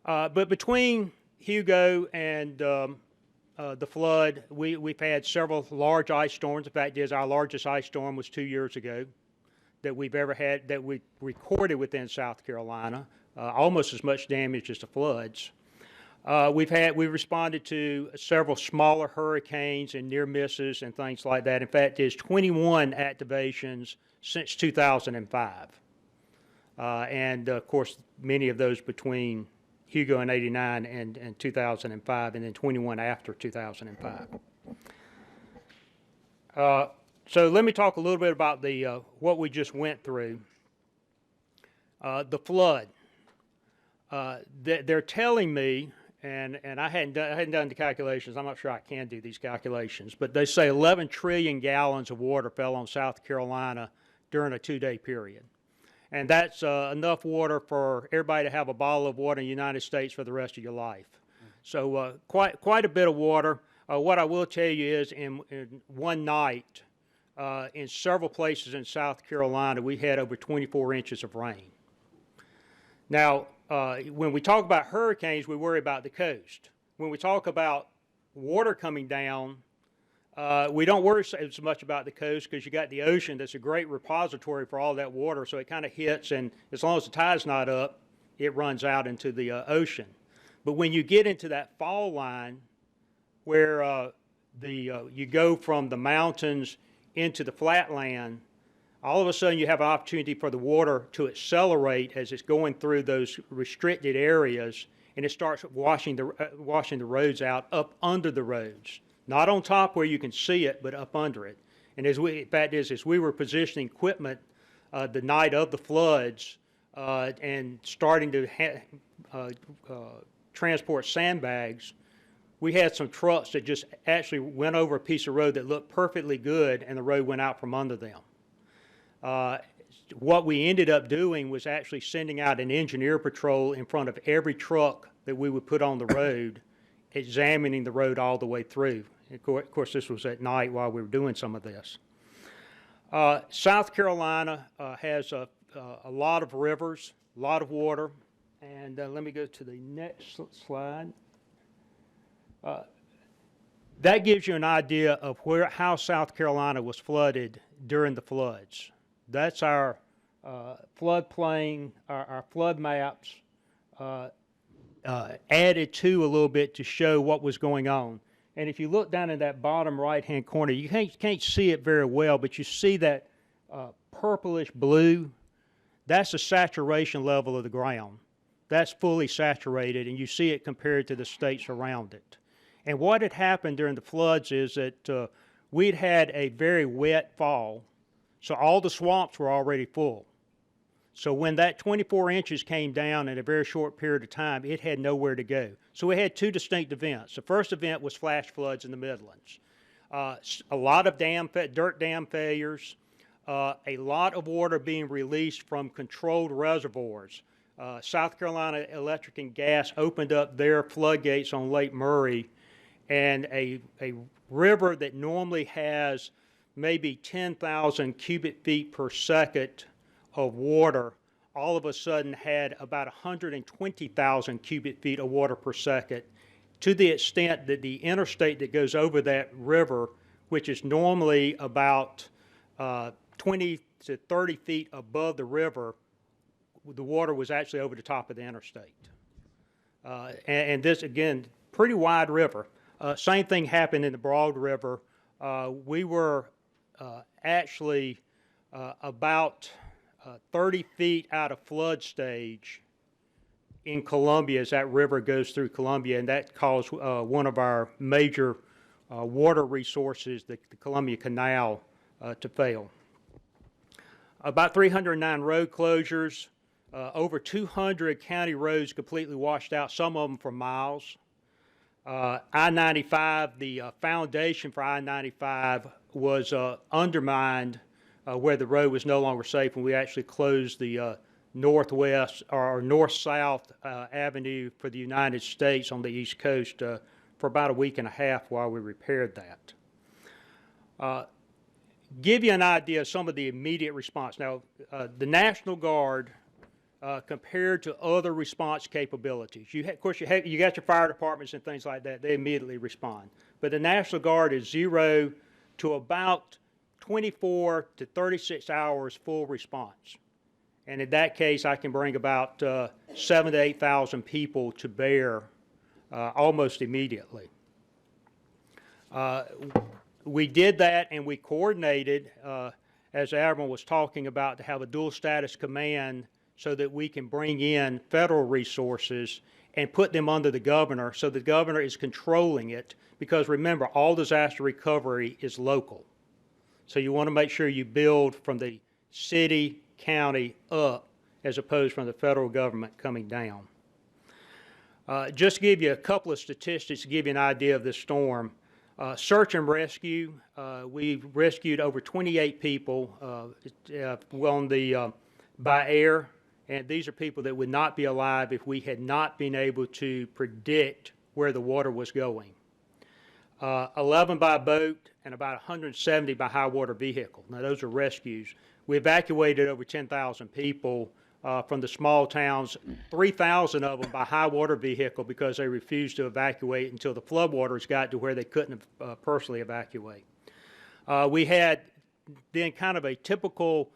Speaker 4: But between Hugo and the flood, we've had several large ice storms. In fact, our largest ice storm was 2 years ago that we've ever had, that we recorded within South Carolina, almost as much damage as the floods. We've responded to several smaller hurricanes and near misses and things like that. In fact, there's 21 activations since 2005. Of course, many of those between Hugo in 89 and 2005, and then 21 after 2005. So let me talk a little bit about what we just went through. The flood. They're telling me, and I hadn't done the calculations. I'm not sure I can do these calculations, but they say 11 trillion gallons of water fell on South Carolina during a 2-day period. And that's enough water for everybody to have a bottle of water in the United States for the rest of your life. So quite a bit of water. What I will tell you is in one night, in several places in South Carolina, we had over 24 inches of rain. Now, when we talk about hurricanes, we worry about the coast. When we talk about water coming down, we don't worry as much about the coast because you got the ocean that's a great repository for all that water, so it kind of hits, and as long as the tide's not up, it runs out into the ocean. But when you get into that fall line where you go from the mountains into the flatland, all of a sudden you have an opportunity for the water to accelerate as it's going through those restricted areas, and it starts washing the roads out up under the roads. Not on top where you can see it, but up under it. And as we were positioning equipment the night of the floods and starting to transport sandbags, we had some trucks that just actually went over a piece of road that looked perfectly good, and the road went out from under them. What we ended up doing was actually sending out an engineer patrol in front of every truck that we would put on the road, examining the road all the way through. Of course, this was at night while we were doing some of this. South Carolina has a lot of rivers, a lot of water, and let me go to the next slide. That gives you an idea of how South Carolina was flooded during the floods. That's our floodplain, our flood maps added to a little bit to show what was going on. And if you look down in that bottom right-hand corner, you can't see it very well, but you see that purplish blue. That's the saturation level of the ground. That's fully saturated, and you see it compared to the states around it. And what had happened during the floods is that we'd had a very wet fall, so all the swamps were already full. So when that 24 inches came down in a very short period of time, it had nowhere to go. So we had two distinct events. The first event was flash floods in the Midlands. A lot of dirt dam failures, a lot of water being released from controlled reservoirs. South Carolina Electric and Gas opened up their floodgates on Lake Murray, and a river that normally has maybe 10,000 cubic feet per second of water all of a sudden had about 120,000 cubic feet of water per second, to the extent that the interstate that goes over that river, which is normally about 20 to 30 feet above the river, the water was actually over the top of the interstate. And this, again, pretty wide river. Same thing happened in the Broad River. We were actually about 30 feet out of flood stage in Columbia as that river goes through Columbia, and that caused one of our major water resources, the Columbia Canal, to fail. About 309 road closures, over 200 county roads completely washed out, some of them for miles. I-95, the foundation for I-95 was undermined where the road was no longer safe, and we actually closed the northwest or north-south avenue for the United States on the East Coast for about a week and a half while we repaired that. Give you an idea of some of the immediate response. Now, the National Guard, compared to other response capabilities, of course, you got your fire departments and things like that. They immediately respond. But the National Guard is 0 to about 24 to 36 hours full response. And in that case, I can bring about 7,000 to 8,000 people to bear almost immediately. We did that, and we coordinated, as Admiral was talking about, to have a dual status command so that we can bring in federal resources and put them under the governor, so the governor is controlling it, because remember, all disaster recovery is local. So you want to make sure you build from the city, county up, as opposed from the federal government coming down. Just to give you a couple of statistics to give you an idea of this storm. Search and rescue, we've rescued over 28 people by air, and these are people that would not be alive if we had not been able to predict where the water was going. 11 by boat, and about 170 by high water vehicle. Now those are rescues. We evacuated over 10,000 people from the small towns, 3,000 of them by high water vehicle because they refused to evacuate until the floodwaters got to where they couldn't personally evacuate. We had then kind of a typical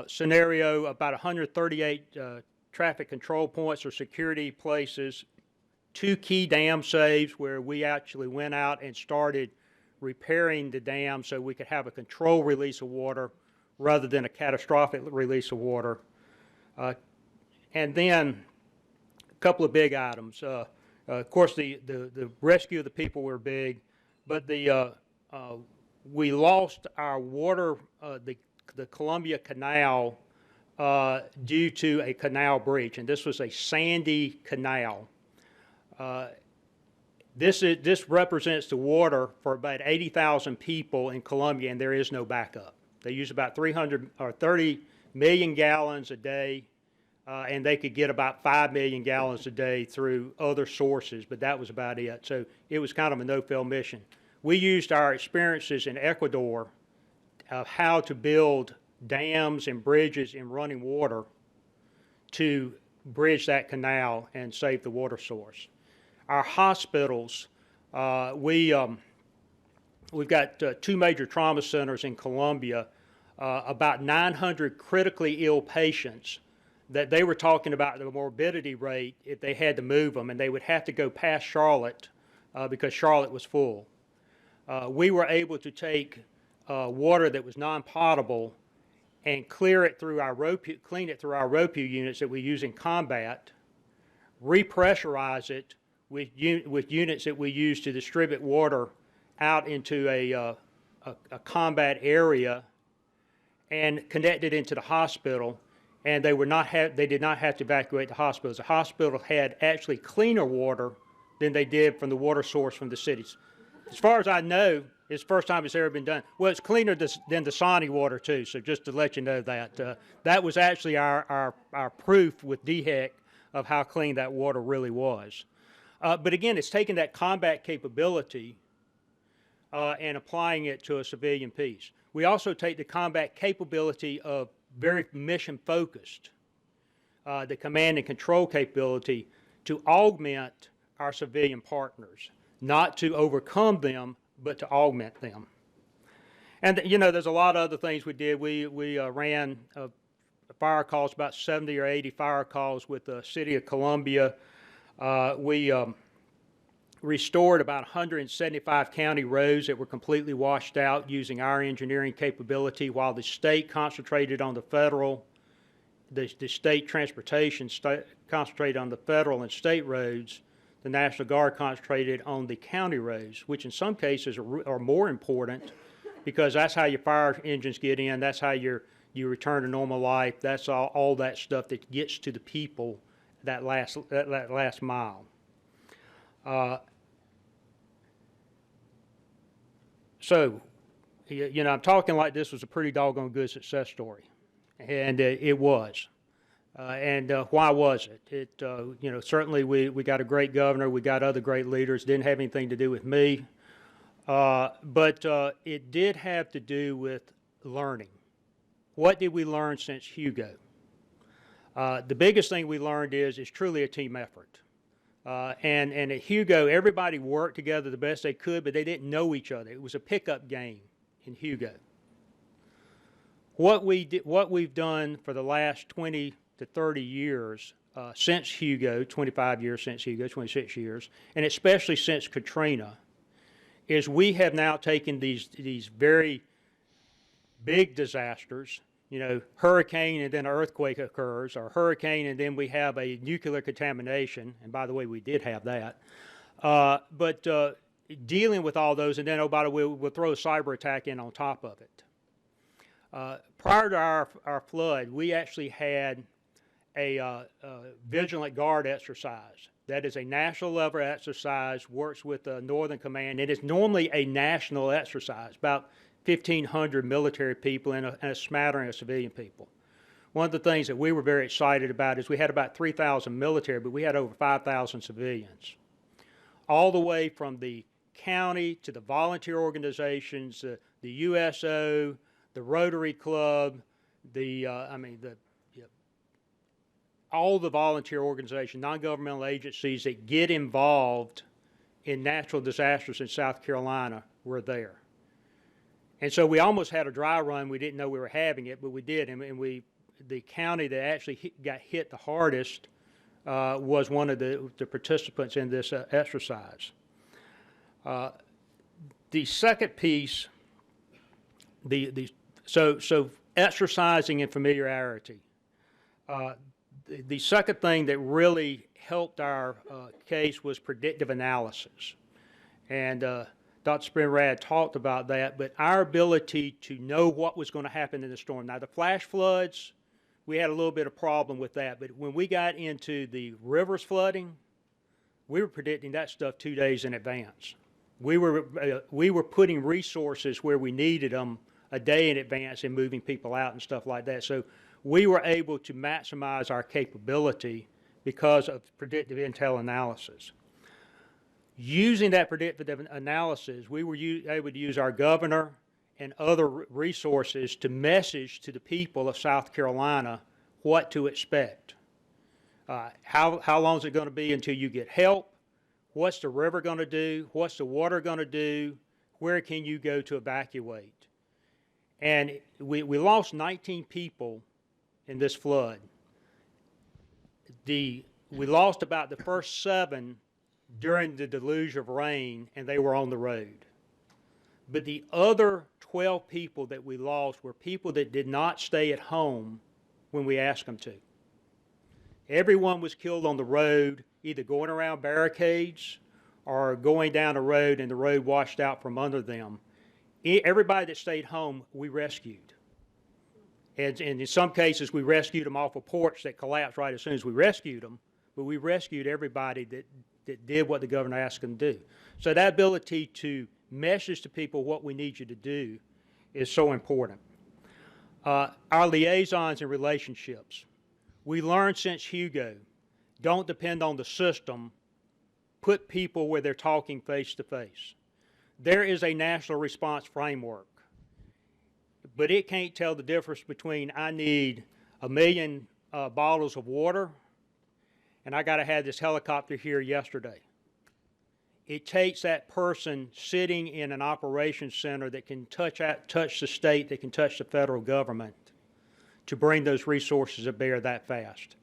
Speaker 4: scenario, about 138 traffic control points or security places, 2 key dam saves where we actually went out and started repairing the dam so we could have a controlled release of water rather than a catastrophic release of water. And then a couple of big items. Of course, the rescue of the people were big, but we lost our water, the Columbia Canal, due to a canal breach, and this was a sandy canal. This represents the water for about 80,000 people in Columbia, and there is no backup. They use about 300 or 30 million gallons a day, and they could get about 5 million gallons a day through other sources, but that was about it. So it was kind of a no-fail mission. We used our experiences in Ecuador of how to build dams and bridges in running water to bridge that canal and save the water source. Our hospitals, we've got 2 major trauma centers in Columbia, about 900 critically ill patients that they were talking about the morbidity rate if they had to move them, and they would have to go past Charlotte because Charlotte was full. We were able to take water that was non-potable and clean it through our ROPU units that we use in combat, repressurize it with units that we use to distribute water out into a combat area, and connect it into the hospital. And they did not have to evacuate the hospitals. The hospital had actually cleaner water than they did from the water source from the cities. As far as I know, it's the first time it's ever been done. Well, it's cleaner than the Sani water too. So just to let you know that that was actually our proof with DHEC of how clean that water really was. But again, it's taking that combat capability and applying it to a civilian piece. We also take the combat capability of very mission-focused, the command and control capability, to augment our civilian partners, not to overcome them, but to augment them. And you know, there's a lot of other things we did. We ran fire calls, about 70 or 80 fire calls with the City of Columbia. We restored about 175 county roads that were completely washed out using our engineering capability, while the state concentrated on the federal, the state transportation concentrated on the federal and state roads. The National Guard concentrated on the county roads, which in some cases are more important, because that's how your fire engines get in, that's how you return to normal life, that's all that stuff that gets to the people that last mile. So, you know, I'm talking like this was a pretty doggone good success story, and it was. Why was it? You know, certainly we got a great governor, we got other great leaders. Didn't have anything to do with me, but it did have to do with learning. What did we learn since Hugo? The biggest thing we learned is it's truly a team effort. And at Hugo, everybody worked together the best they could, but they didn't know each other. It was a pickup game in Hugo. What we've done for the last 20 to 30 years since Hugo, 25 years since Hugo, 26 years, and especially since Katrina, is we have now taken these very big disasters. You know, hurricane and then an earthquake occurs, or hurricane and then we have a nuclear contamination, and by the way, we did have that. But dealing with all those, and then, oh, by the way, we'll throw a cyber attack in on top of it. Prior to our flood, we actually had a Vigilant Guard exercise. That is a national level exercise, works with the Northern Command. It is normally a national exercise, about 1,500 military people and a smattering of civilian people. One of the things that we were very excited about is we had about 3,000 military, but we had over 5,000 civilians. All the way from the county to the volunteer organizations, the USO, the Rotary Club, all the volunteer organizations, non-governmental agencies that get involved in natural disasters in South Carolina were there. And so we almost had a dry run. We didn't know we were having it, but we did. And the county that actually got hit the hardest was one of the participants in this exercise. The second piece, so exercising in familiarity. The second thing that really helped our case was predictive analysis. And Dr. Spinrad talked about that, but our ability to know what was going to happen in the storm. Now, the flash floods, we had a little bit of problem with that, but when we got into the rivers flooding, we were predicting that stuff 2 days in advance. We were putting resources where we needed them a day in advance and moving people out and stuff like that. So we were able to maximize our capability because of predictive intel analysis. Using that predictive analysis, we were able to use our governor and other resources to message to the people of South Carolina what to expect. How long is it going to be until you get help? What's the river going to do? What's the water going to do? Where can you go to evacuate? And we lost 19 people in this flood. We lost about the first 7 during the deluge of rain, and they were on the road. But the other 12 people that we lost were people that did not stay at home when we asked them to. Everyone was killed on the road, either going around barricades or going down a road and the road washed out from under them. Everybody that stayed home, we rescued. And in some cases, we rescued them off a porch that collapsed right as soon as we rescued them, but we rescued everybody that did what the governor asked them to do. So that ability to message to people what we need you to do is so important. Our liaisons and relationships. We learned since Hugo, don't depend on the system, put people where they're talking face to face. There is a national response framework, but it can't tell the difference between I need 1 million bottles of water and I got to have this helicopter here yesterday. It takes that person sitting in an operations center that can touch the state, that can touch the federal government to bring those resources to bear that fast.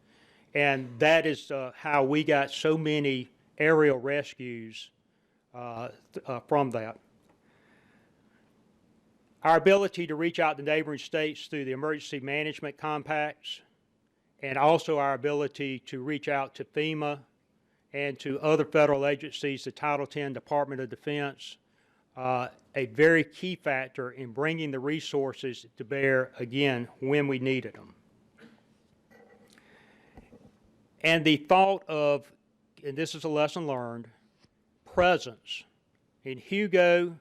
Speaker 4: And that is how we got so many aerial rescues from that. Our ability to reach out to neighboring states through the emergency management compacts, and also our ability to reach out to FEMA and to other federal agencies, the Title X Department of Defense, a very key factor in bringing the resources to bear, again, when we needed them. And the thought of, and this is a lesson learned, presence. In Hugo,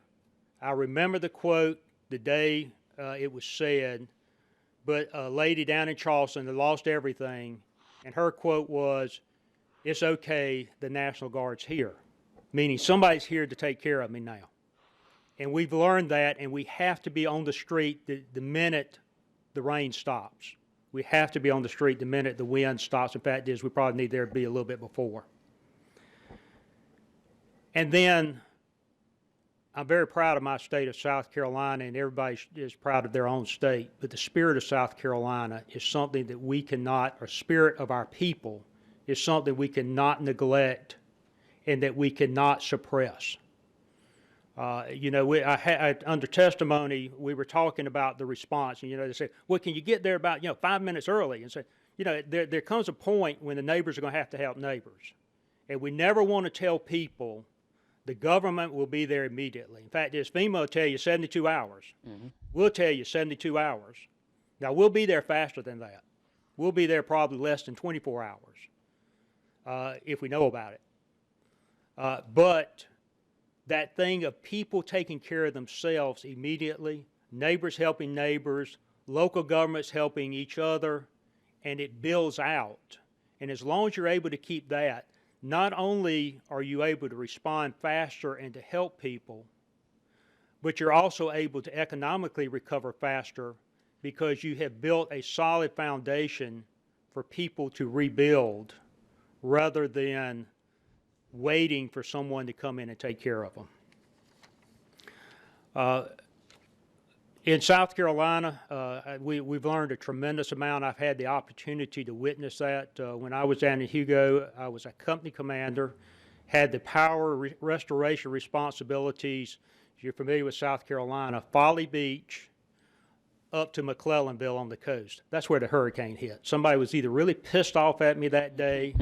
Speaker 4: I remember the quote the day it was said, but a lady down in Charleston that lost everything, and her quote was, "It's okay, the National Guard's here," meaning somebody's here to take care of me now. And we've learned that, and we have to be on the street the minute the rain stops. We have to be on the street the minute the wind stops. In fact, we probably need there to be a little bit before. And then I'm very proud of my state of South Carolina, and everybody is proud of their own state. But the spirit of South Carolina is something that we cannot, or spirit of our people is something we cannot neglect and that we cannot suppress. Under testimony, we were talking about the response, and, they said, well, can you get there about, 5 minutes early? And say, there comes a point when the neighbors are going to help neighbors. And we never want to tell people the government will be there immediately. In fact, FEMA will tell you 72 hours. Mm-hmm. We'll tell you 72 hours. Now, we'll be there faster than that. We'll be there probably less than 24 hours if we know about it. But that thing of people taking care of themselves immediately, neighbors helping neighbors, local governments helping each other, and it builds out. And as long as you're able to keep that, not only are you able to respond faster and to help people, but you're also able to economically recover faster because you have built a solid foundation for people to rebuild rather than waiting for someone to come in and take care of them. In South Carolina, we've learned a tremendous amount. I've had the opportunity to witness that. When I was down in Hugo, I was a company commander, had the power restoration responsibilities, if you're familiar with South Carolina, Folly Beach up to McClellanville on the coast. That's where the hurricane hit. Somebody was either really pissed off at me that day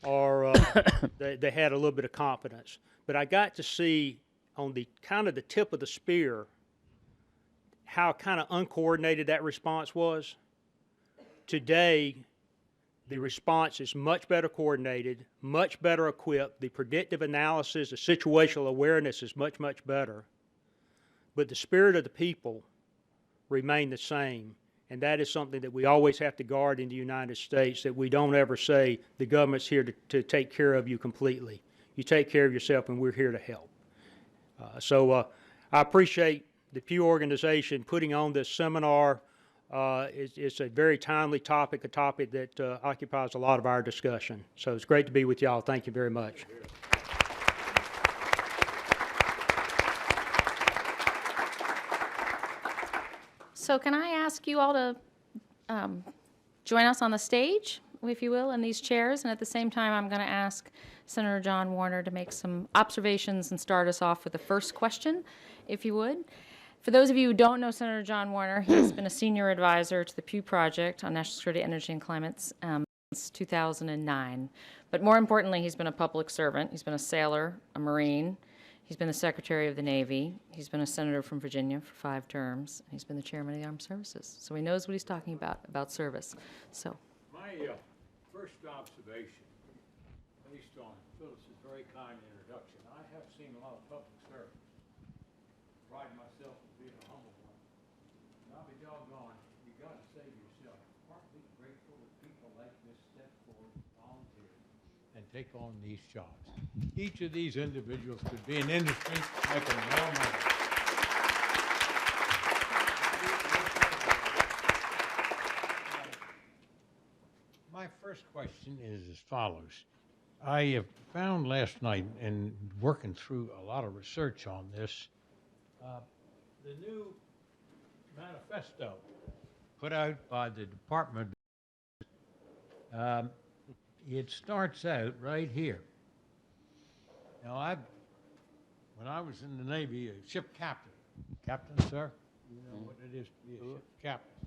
Speaker 4: or they had a little bit of confidence. But I got to see on the kind of the tip of the spear how kind of uncoordinated that response was. Today, The response is much better coordinated, much better equipped. The predictive analysis, the situational awareness is much, much better. But the spirit of the people remain the same. And that is something that we always have to guard in the United States, that we don't ever say the government's here to take care of you completely. You take care of yourself and we're here to help. So I appreciate the Pew organization putting on this seminar. It's a very timely topic, a topic that occupies a lot of our discussion. So it's great to be with y'all. Thank you very much.
Speaker 1: So can I ask you all to join us on the stage, if you will, in these chairs? And at the same time, I'm going to ask Senator John Warner to make some observations and start us off with the first question, if you would. For those of you who don't know Senator John Warner, he's been a senior advisor to the Pew Project on National Security, Energy, and Climate since 2009. But more importantly, he's been a public servant. He's been a sailor, a Marine. He's been the Secretary of the Navy. He's been a senator from Virginia for 5 terms. He's been the chairman of the Armed Services. So he knows what he's talking about service. So.
Speaker 5: My first observation, based on Phyllis's very kind introduction, I have seen a lot of public service. Pride myself in being a humble one. And I'll be doggone, you got to say to yourself, aren't we grateful that people like this step forward, volunteer, and take on these jobs? Each of these individuals could be in industry making more money. My first question is as follows. I found last night, in working through a lot of research on this, the new manifesto put out by the Department, it starts out right here. Now, when I was in the Navy, a ship captain, sir, you know what it is to be a ship captain.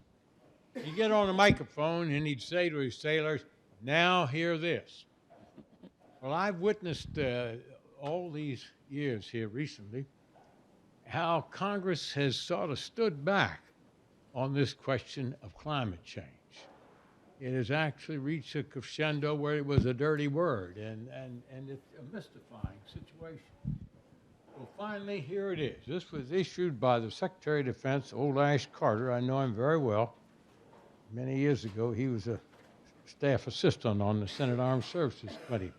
Speaker 5: He'd get on the microphone and he'd say to his sailors, now hear this. Well, I've witnessed all these years here recently how Congress has sort of stood back on this question of climate change. It has actually reached a crescendo where it was a dirty word, and it's a mystifying situation. Well, finally, here it is. This was issued by the Secretary of Defense, old Ash Carter. I know him very well. Many years ago, he was a staff assistant on the Senate Armed Services Committee.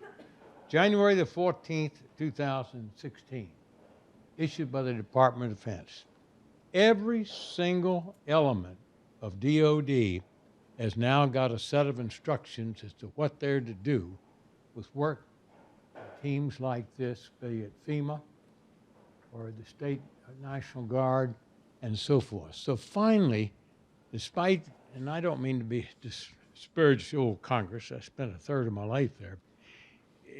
Speaker 5: January the 14th, 2016, issued by the Department of Defense. Every single element of DOD has now got a set of instructions as to what they're to do with work teams like this, be it FEMA or the State National Guard and so forth. So finally, despite, and I don't mean to be disparage the old Congress, I spent a third of my life there,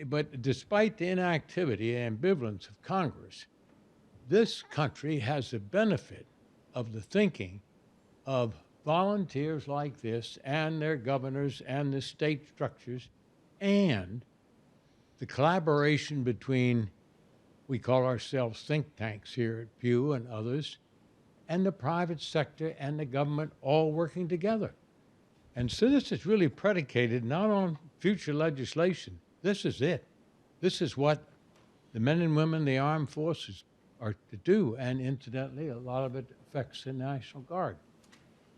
Speaker 5: but despite the inactivity and ambivalence of Congress, this country has the benefit of the thinking of volunteers like this and their governors and the state structures and the collaboration between, we call ourselves think tanks here at Pew and others, and the private sector and the government all working together. And so this is really predicated not on future legislation. This is it. This is what the men and women of the armed forces are to do, and incidentally, a lot of it affects the National Guard.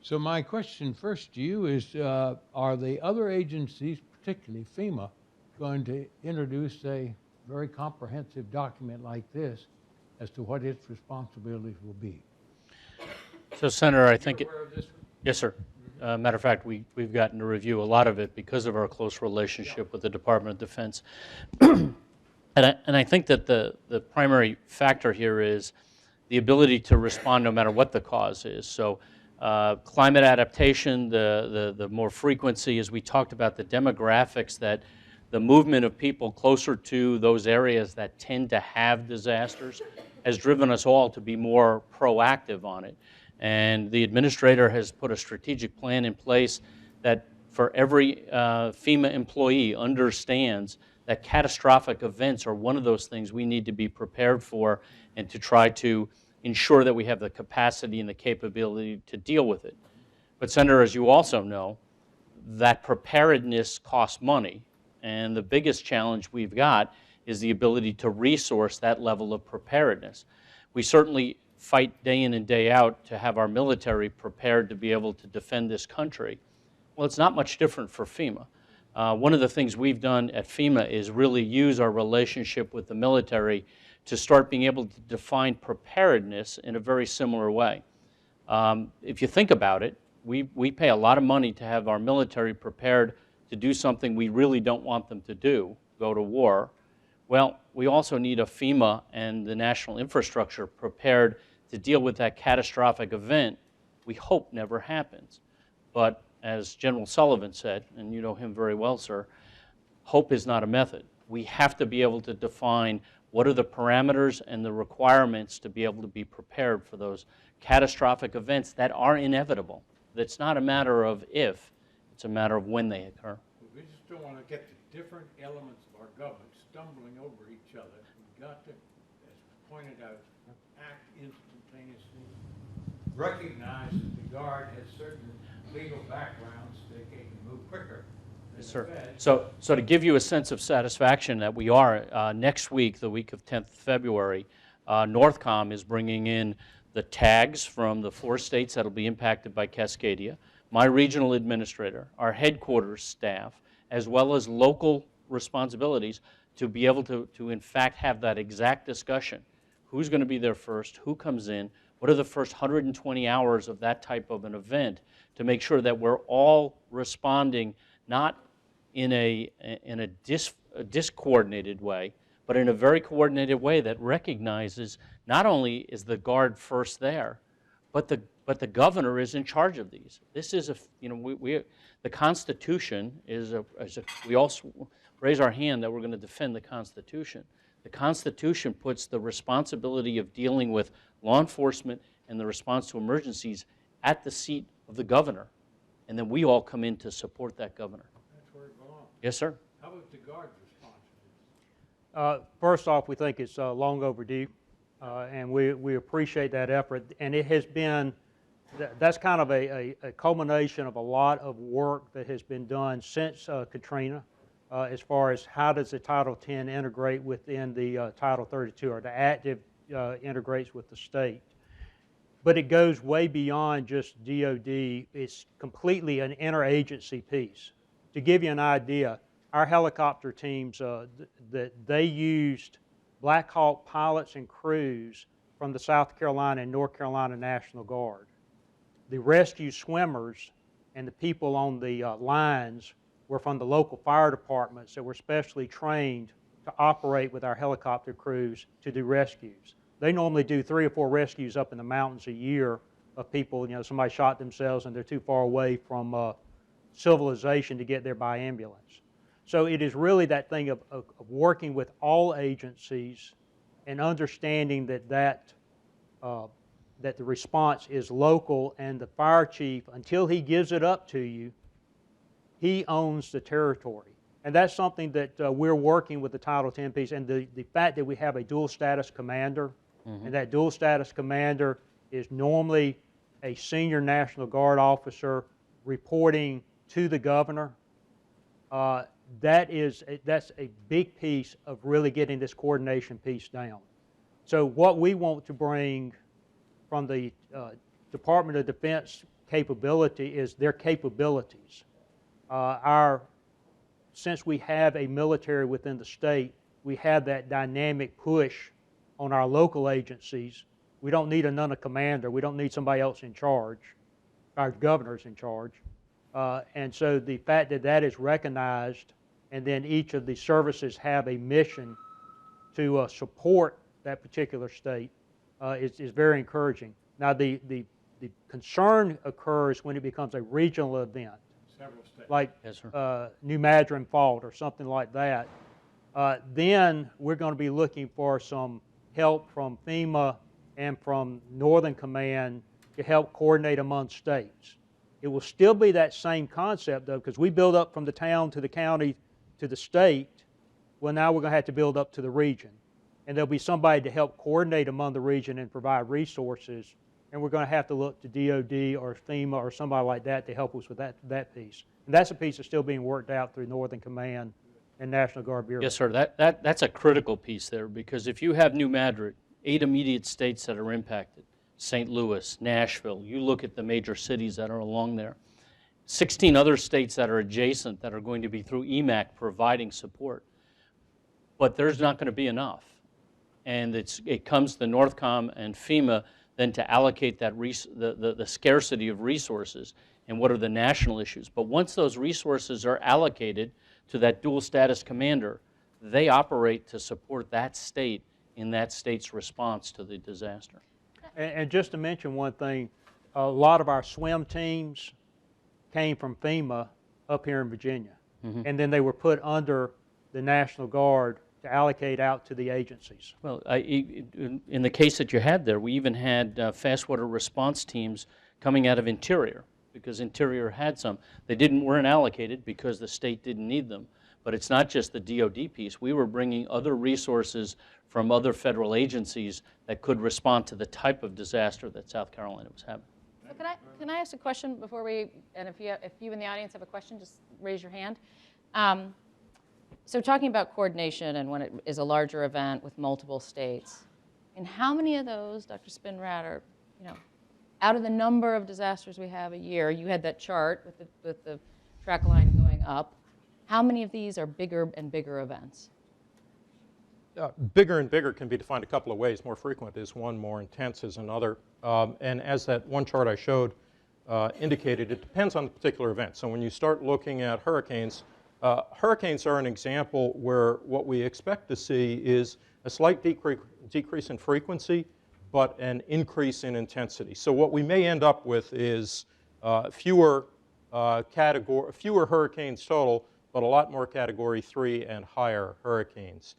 Speaker 5: So my question first to you is, are the other agencies, particularly FEMA, going to introduce a very comprehensive document like this as to what its responsibilities will be?
Speaker 2: So, Senator, I think
Speaker 5: You're aware of this one?
Speaker 2: yes, sir. Matter of fact, we've gotten to review a lot of it because of our close relationship with the Department of Defense. And I think that the primary factor here is the ability to respond no matter what the cause is. So climate adaptation, the more frequency, as we talked about, the demographics, that the movement of people closer to those areas that tend to have disasters has driven us all to be more proactive on it. And the administrator has put a strategic plan in place that for every FEMA employee understands that catastrophic events are one of those things we need to be prepared for and to try to ensure that we have the capacity and the capability to deal with it. But, Senator, as you also know, that preparedness costs money, and the biggest challenge we've got is the ability to resource that level of preparedness. We certainly fight day in and day out to have our military prepared to be able to defend this country. Well, it's not much different for FEMA. One of the things we've done at FEMA is really use our relationship with the military to start being able to define preparedness in a very similar way. If you think about it, we pay a lot of money to have our military prepared to do something we really don't want them to do, go to war. Well, we also need a FEMA and the national infrastructure prepared to deal with that catastrophic event we hope never happens. But as General Sullivan said, and you know him very well, sir, hope is not a method. We have to be able to define what are the parameters and the requirements to be able to be prepared for those catastrophic events that are inevitable. It's not a matter of if, it's a matter of when they occur.
Speaker 5: We just don't want to get the different elements of our government stumbling over each other. We've got to, as pointed out, act instantaneously, recognize that the Guard has certain legal backgrounds, they can move quicker.
Speaker 2: Yes, sir. So to give you a sense of satisfaction that we are, next week, the week of 10th February, Northcom is bringing in the tags from the 4 states that will be impacted by Cascadia, my regional administrator, our headquarters staff, as well as local responsibilities to be able to in fact have that exact discussion. Who's going to be there first? Who comes in? What are the first 120 hours of that type of an event to make sure that we're all responding not in a discoordinated way, but in a very coordinated way that recognizes not only is the Guard first there, but the governor is in charge of these. This is the Constitution is we also raise our hand that we're going to defend the Constitution. The Constitution puts the responsibility of dealing with law enforcement and the response to emergencies at the seat of the governor, and then we all come in to support that governor.
Speaker 5: That's where it belongs.
Speaker 2: Yes, sir.
Speaker 5: How about the Guard's response to this?
Speaker 4: First off, we think it's long overdue, and we appreciate that effort. And it has been, that's kind of a culmination of a lot of work that has been done since Katrina, as far as how does the Title 10 integrate within the Title 32, or the active integrates with the state. But it goes way beyond just DOD. It's completely an interagency piece. To give you an idea, our helicopter teams, that they used Black Hawk pilots and crews from the South Carolina and North Carolina National Guard. The rescue swimmers and the people on the lines were from the local fire departments that were specially trained to operate with our helicopter crews to do rescues. They normally do 3 or 4 rescues up in the mountains a year of people, somebody shot themselves and they're too far away from civilization to get there by ambulance. So it is really that thing of working with all agencies and understanding that the response is local, and the fire chief, until he gives it up to you, he owns the territory. And that's something that we're working with the Title 10 piece, and the fact that we have a dual status commander, and that dual status commander is normally a senior National Guard officer reporting to the governor. That's a big piece of really getting this coordination piece down. So what we want to bring from the Department of Defense capability is their capabilities. Since we have a military within the state, we have that dynamic push on our local agencies. We don't need another commander. We don't need somebody else in charge. Our governor's in charge. And so the fact that that is recognized, and then each of the services have a mission to support that particular state is very encouraging. Now the concern occurs when it becomes a regional event,
Speaker 5: Several states.
Speaker 4: like
Speaker 2: Yes, sir.
Speaker 4: New Madron Fault or something like that. Then we're going to be looking for some help from FEMA and from Northern Command to help coordinate among states. It will still be that same concept, though, because we build up from the town to the county to the state. Well, now we're going to have to build up to the region. And there'll be somebody to help coordinate among the region and provide resources. And we're going to have to look to DOD or FEMA or somebody like that to help us with that piece. And that's a piece that's still being worked out through Northern Command and National Guard Bureau.
Speaker 2: Yes, sir. That's a critical piece there, because if you have New Madrid, 8 immediate states that are impacted, St. Louis, Nashville, you look at the major cities that are along there, 16 other states that are adjacent that are going to be through EMAC providing support. But there's not going to be enough. And it comes to NORTHCOM and FEMA then to allocate that the scarcity of resources and what are the national issues. But once those resources are allocated to that dual status commander, they operate to support that state in that state's response to the disaster.
Speaker 4: And just to mention one thing, a lot of our swim teams came from FEMA up here in Virginia. And then they were put under the National Guard to allocate out to the agencies.
Speaker 2: Well, in the case that you had there, we even had fast water response teams coming out of Interior, because Interior had some. They weren't allocated because the state didn't need them. But it's not just the DOD piece. We were bringing other resources from other federal agencies that could respond to the type of disaster that South Carolina was having.
Speaker 1: So can I ask a question before we, and if you in the audience have a question, just raise your hand. So talking about coordination and when it is a larger event with multiple states, and how many of those, Dr. Spinrad, are, out of the number of disasters we have a year, you had that chart with the track line going up, how many of these are bigger and bigger events?
Speaker 3: Bigger and bigger can be defined a couple of ways. More frequent is one, more intense is another. And as that one chart I showed indicated, it depends on the particular event. So when you start looking at hurricanes, hurricanes are an example where what we expect to see is a slight decrease in frequency, but an increase in intensity. So what we may end up with is fewer hurricanes total, but a lot more Category 3 and higher hurricanes.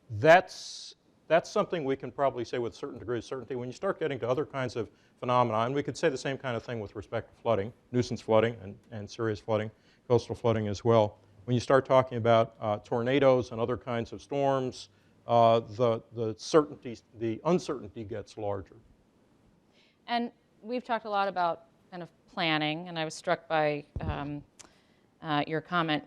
Speaker 3: That's something we can probably say with a certain degree of certainty. When you start getting to other kinds of phenomena, and we could say the same kind of thing with respect to flooding, nuisance flooding and serious flooding, coastal flooding as well. When you start talking about tornadoes and other kinds of storms, the uncertainty gets larger.
Speaker 1: And we've talked a lot about kind of planning, and I was struck by your comment.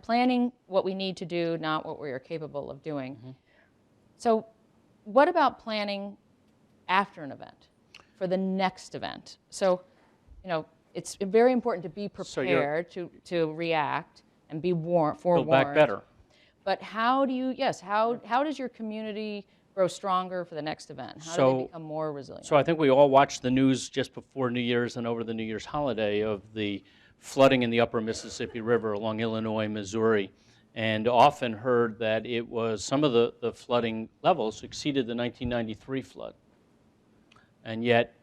Speaker 1: Planning what we need to do, not what we are capable of doing. Mm-hmm. So, what about planning after an event, for the next event? So, it's very important to be prepared to react and be forewarned.
Speaker 2: Build back better.
Speaker 1: But how does your community grow stronger for the next event? How do they become more resilient?
Speaker 2: So I think we all watched the news just before New Year's and over the New Year's holiday of the flooding in the upper Mississippi River along Illinois, Missouri, and often heard that it was some of the flooding levels exceeded the 1993 flood. And yet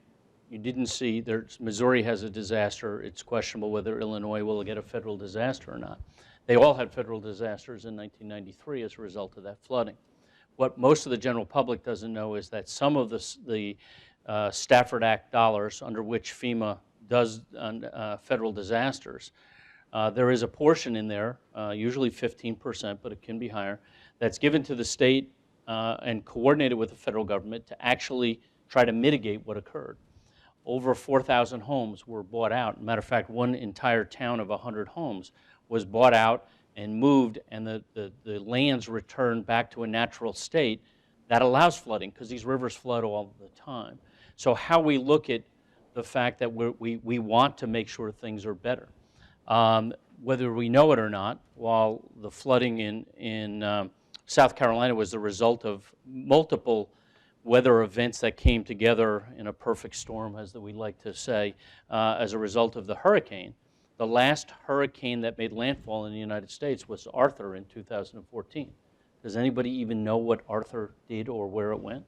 Speaker 2: you didn't see, Missouri has a disaster. It's questionable whether Illinois will get a federal disaster or not. They all had federal disasters in 1993 as a result of that flooding. What most of the general public doesn't know is that some of the Stafford Act dollars under which FEMA does federal disasters, there is a portion in there, usually 15%, but it can be higher, that's given to the state and coordinated with the federal government to actually try to mitigate what occurred. Over 4,000 homes were bought out. Matter of fact, one entire town of 100 homes was bought out and moved, and the lands returned back to a natural state that allows flooding, because these rivers flood all the time. So how we look at the fact that we want to make sure things are better. Whether we know it or not, while the flooding in South Carolina was the result of multiple weather events that came together in a perfect storm, as we like to say, as a result of the hurricane. The last hurricane that made landfall in the United States was Arthur in 2014. Does anybody even know what Arthur did or where it went?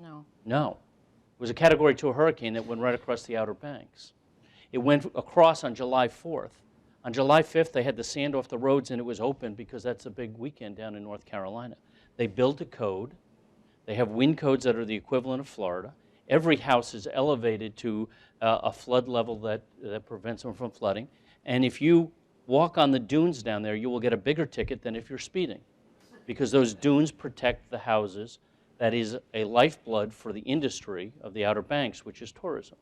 Speaker 1: No.
Speaker 2: No. It was a Category 2 hurricane that went right across the Outer Banks. It went across on July 4th. On July 5th, they had to sand off the roads, and it was open because that's a big weekend down in North Carolina. They built a code. They have wind codes that are the equivalent of Florida. Every house is elevated to a flood level that prevents them from flooding. And if you walk on the dunes down there, you will get a bigger ticket than if you're speeding, because those dunes protect the houses. That is a lifeblood for the industry of the Outer Banks, which is tourism.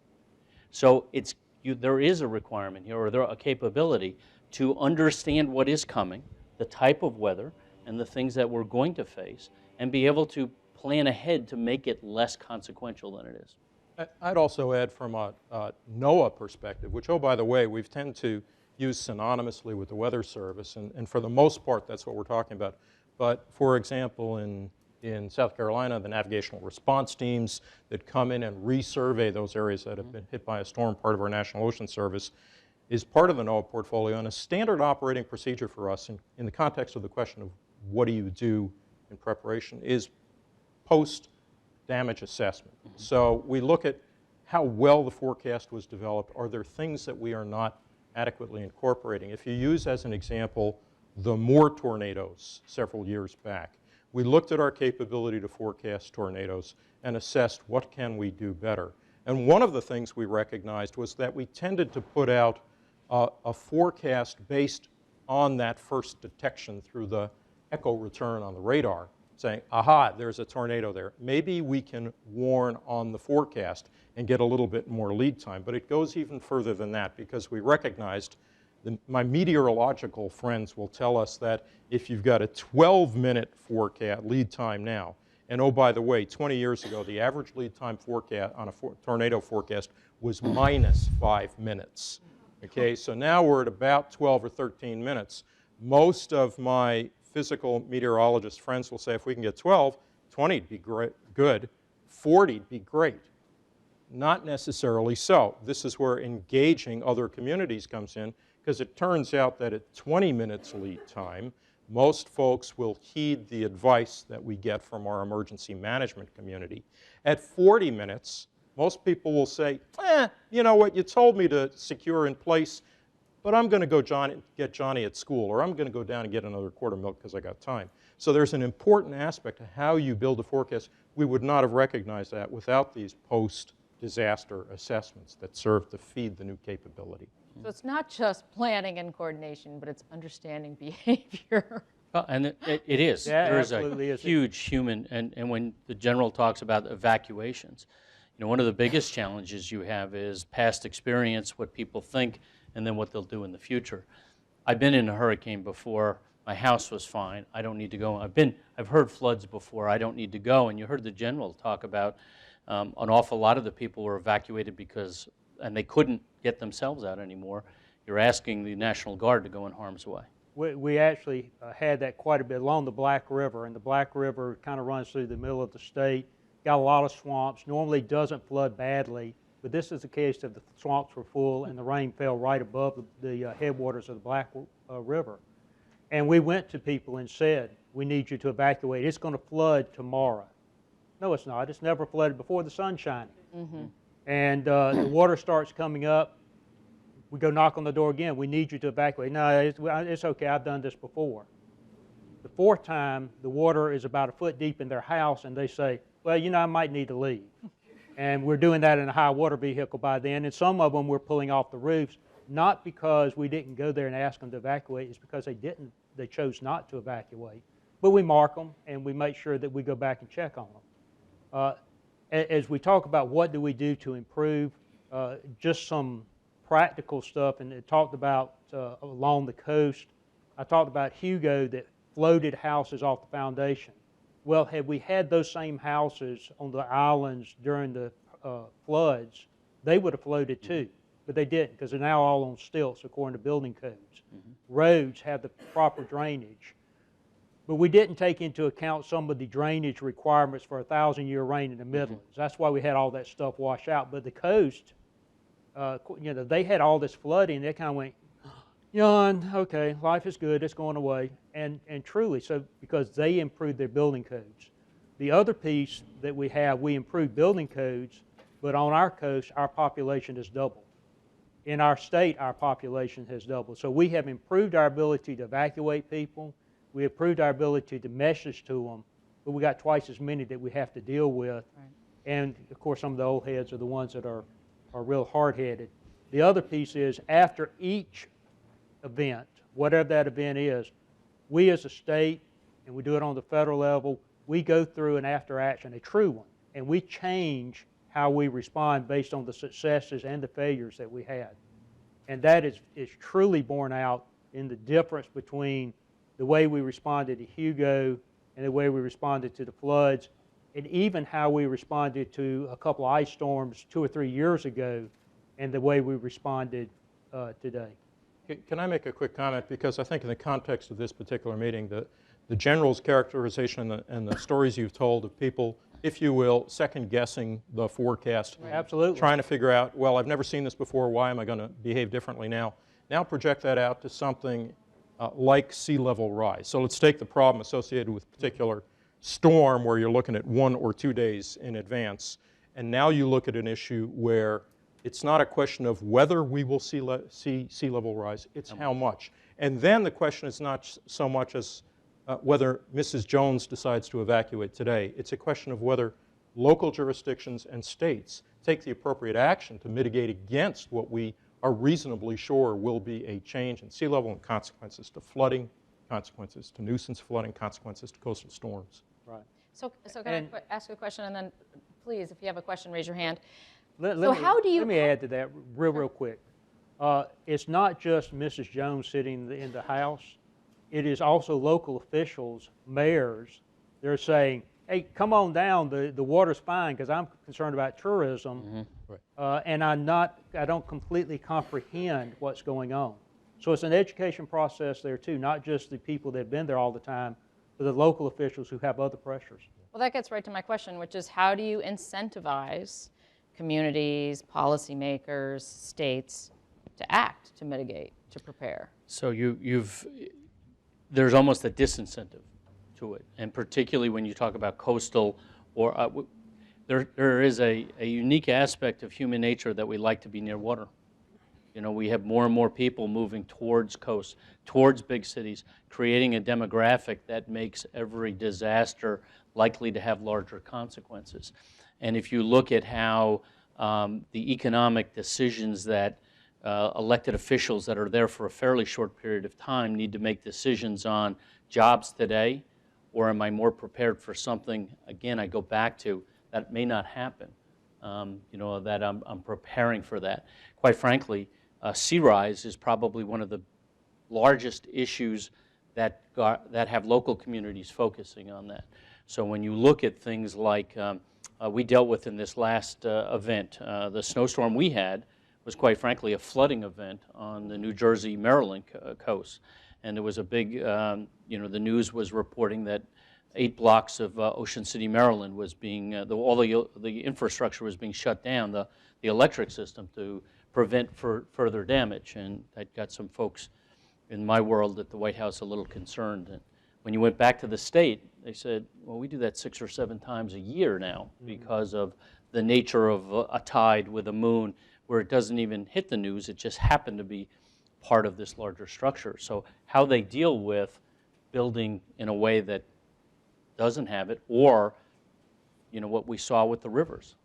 Speaker 2: So it's there is a requirement here, or there a capability to understand what is coming, the type of weather, and the things that we're going to face, and be able to plan ahead to make it less consequential than it is.
Speaker 3: I'd also add from a NOAA perspective, which, oh, by the way, we've tend to use synonymously with the Weather Service, and for the most part, that's what we're talking about. But for example, in South Carolina, the navigational response teams that come in and resurvey those areas that have been hit by a storm, part of our National Ocean Service, is part of the NOAA portfolio, and a standard operating procedure for us in the context of the question of what do you do in preparation is post-damage assessment. So we look at how well the forecast was developed. Are there things that we are not adequately incorporating? If you use as an example the Moore tornadoes several years back, we looked at our capability to forecast tornadoes and assessed what can we do better. And one of the things we recognized was that we tended to put out a forecast based on that first detection through the echo return on the radar, saying, aha, there's a tornado there. Maybe we can warn on the forecast and get a little bit more lead time. But it goes even further than that, because we recognized, my meteorological friends will tell us that if you've got a 12-minute forecast lead time now, and oh, by the way, 20 years ago, the average lead time forecast on a tornado forecast was minus 5 minutes. Okay, so now we're at about 12 or 13 minutes. Most of my physical meteorologist friends will say if we can get 12, 20 would be good, 40 would be great. Not necessarily so. This is where engaging other communities comes in, because it turns out that at 20 minutes lead time, most folks will heed the advice that we get from our emergency management community. At 40 minutes, most people will say, you know what, you told me to secure in place, but I'm going to go get Johnny at school, or I'm going to go down and get another quart of milk because I got time. So there's an important aspect to how you build a forecast. We would not have recognized that without these post-disaster assessments that serve to feed the new capability.
Speaker 1: So it's not just planning and coordination, but it's understanding behavior.
Speaker 2: Well, and it is.
Speaker 4: Yeah,
Speaker 2: There is
Speaker 4: absolutely
Speaker 2: a
Speaker 4: is.
Speaker 2: huge human, and when the general talks about evacuations, you know, one of the biggest challenges you have is past experience, what people think, and then what they'll do in the future. I've been in a hurricane before. My house was fine. I don't need to go. I've heard floods before. I don't need to go. And you heard the general talk about an awful lot of the people were evacuated because, and they couldn't get themselves out anymore. You're asking the National Guard to go in harm's way.
Speaker 4: We actually had that quite a bit along the Black River, and the Black River kind of runs through the middle of the state. Got a lot of swamps, normally doesn't flood badly, but this is the case that the swamps were full and the rain fell right above the headwaters of the Black River. And we went to people and said, we need you to evacuate. It's going to flood tomorrow. No, it's not. It's never flooded before. The sun's shining. Mm-hmm. And the water starts coming up. We go knock on the door again. We need you to evacuate. No, it's okay. I've done this before. The fourth time, the water is about a foot deep in their house, and they say, well, you know, I might need to leave. And we're doing that in a high water vehicle by then, and some of them we're pulling off the roofs, not because we didn't go there and ask them to evacuate, it's because they chose not to evacuate. But we mark them, and we make sure that we go back and check on them. As we talk about what do we do to improve, just some practical stuff, and it talked about along the coast. I talked about Hugo that floated houses off the foundation. Well, had we had those same houses on the islands during the floods, they would have floated too, but they didn't, because they're now all on stilts according to building codes. Mm-hmm. Roads have the proper drainage, but we didn't take into account some of the drainage requirements for a 1,000-year rain in the Midlands. Mm-hmm. That's why we had all that stuff wash out. But the coast, you know, they had all this flooding. They kind of went, Jan, okay, life is good, it's going away. And truly, so because they improved their building codes. The other piece that we have, we improved building codes, but on our coast, our population has doubled. In our state, our population has doubled. So we have improved our ability to evacuate people. We improved our ability to message to them, but we got twice as many that we have to deal with. Right. And of course, some of the old heads are the ones that are real hard-headed. The other piece is after each event, whatever that event is, we as a state, and we do it on the federal level, we go through an after action, a true one, and we change how we respond based on the successes and the failures that we had. And that is truly borne out in the difference between the way we responded to Hugo and the way we responded to the floods, and even how we responded to a couple of ice storms 2 or 3 years ago, and the way we responded today.
Speaker 3: Can I make a quick comment? Because I think in the context of this particular meeting, the general's characterization and the stories you've told of people, if you will, second-guessing the forecast.
Speaker 4: Absolutely.
Speaker 3: Trying to figure out, well, I've never seen this before, why am I going to behave differently now? Now project that out to something like sea level rise. So let's take the problem associated with a particular storm where you're looking at 1 or 2 days in advance, and now you look at an issue where it's not a question of whether we will see sea level rise, it's how much. And then the question is not so much as whether Mrs. Jones decides to evacuate today. It's a question of whether local jurisdictions and states take the appropriate action to mitigate against what we are reasonably sure will be a change in sea level and consequences to flooding, consequences to nuisance flooding, consequences to coastal storms.
Speaker 4: Right.
Speaker 1: So can I ask a question, and then please, if you have a question, raise your hand.
Speaker 4: Let me add to that real quick. It's not just Mrs. Jones sitting in the House. It is also local officials, mayors. They're saying, hey, come on down, the water's fine, because I'm concerned about tourism.
Speaker 3: Mm-hmm. Right.
Speaker 4: And I don't completely comprehend what's going on. So it's an education process there too, not just the people that have been there all the time, but the local officials who have other pressures.
Speaker 1: Well, that gets right to my question, which is how do you incentivize communities, policymakers, states to act, to mitigate, to prepare?
Speaker 2: So there's almost a disincentive to it, and particularly when you talk about coastal, or there is a unique aspect of human nature that we like to be near water. You know, we have more and more people moving towards coasts, towards big cities, creating a demographic that makes every disaster likely to have larger consequences. And if you look at how the economic decisions that elected officials that are there for a fairly short period of time need to make decisions on jobs today, or am I more prepared for something, again, I go back to, that may not happen, that I'm preparing for that. Quite frankly, sea rise is probably one of the largest issues that have local communities focusing on that. So when you look at things like we dealt with in this last event, the snowstorm we had was quite frankly a flooding event on the New Jersey, Maryland coast. And there was a big, the news was reporting that 8 blocks of Ocean City, Maryland was being, all the infrastructure was being shut down, the electric system, to prevent further damage. And that got some folks in my world at the White House a little concerned. And when you went back to the state, they said, well, we do that 6 or 7 times a year now because of the nature of a tide with a moon where it doesn't even hit the news, it just happened to be part of this larger structure. So how they deal with building in a way that doesn't have it, or what we saw with the rivers,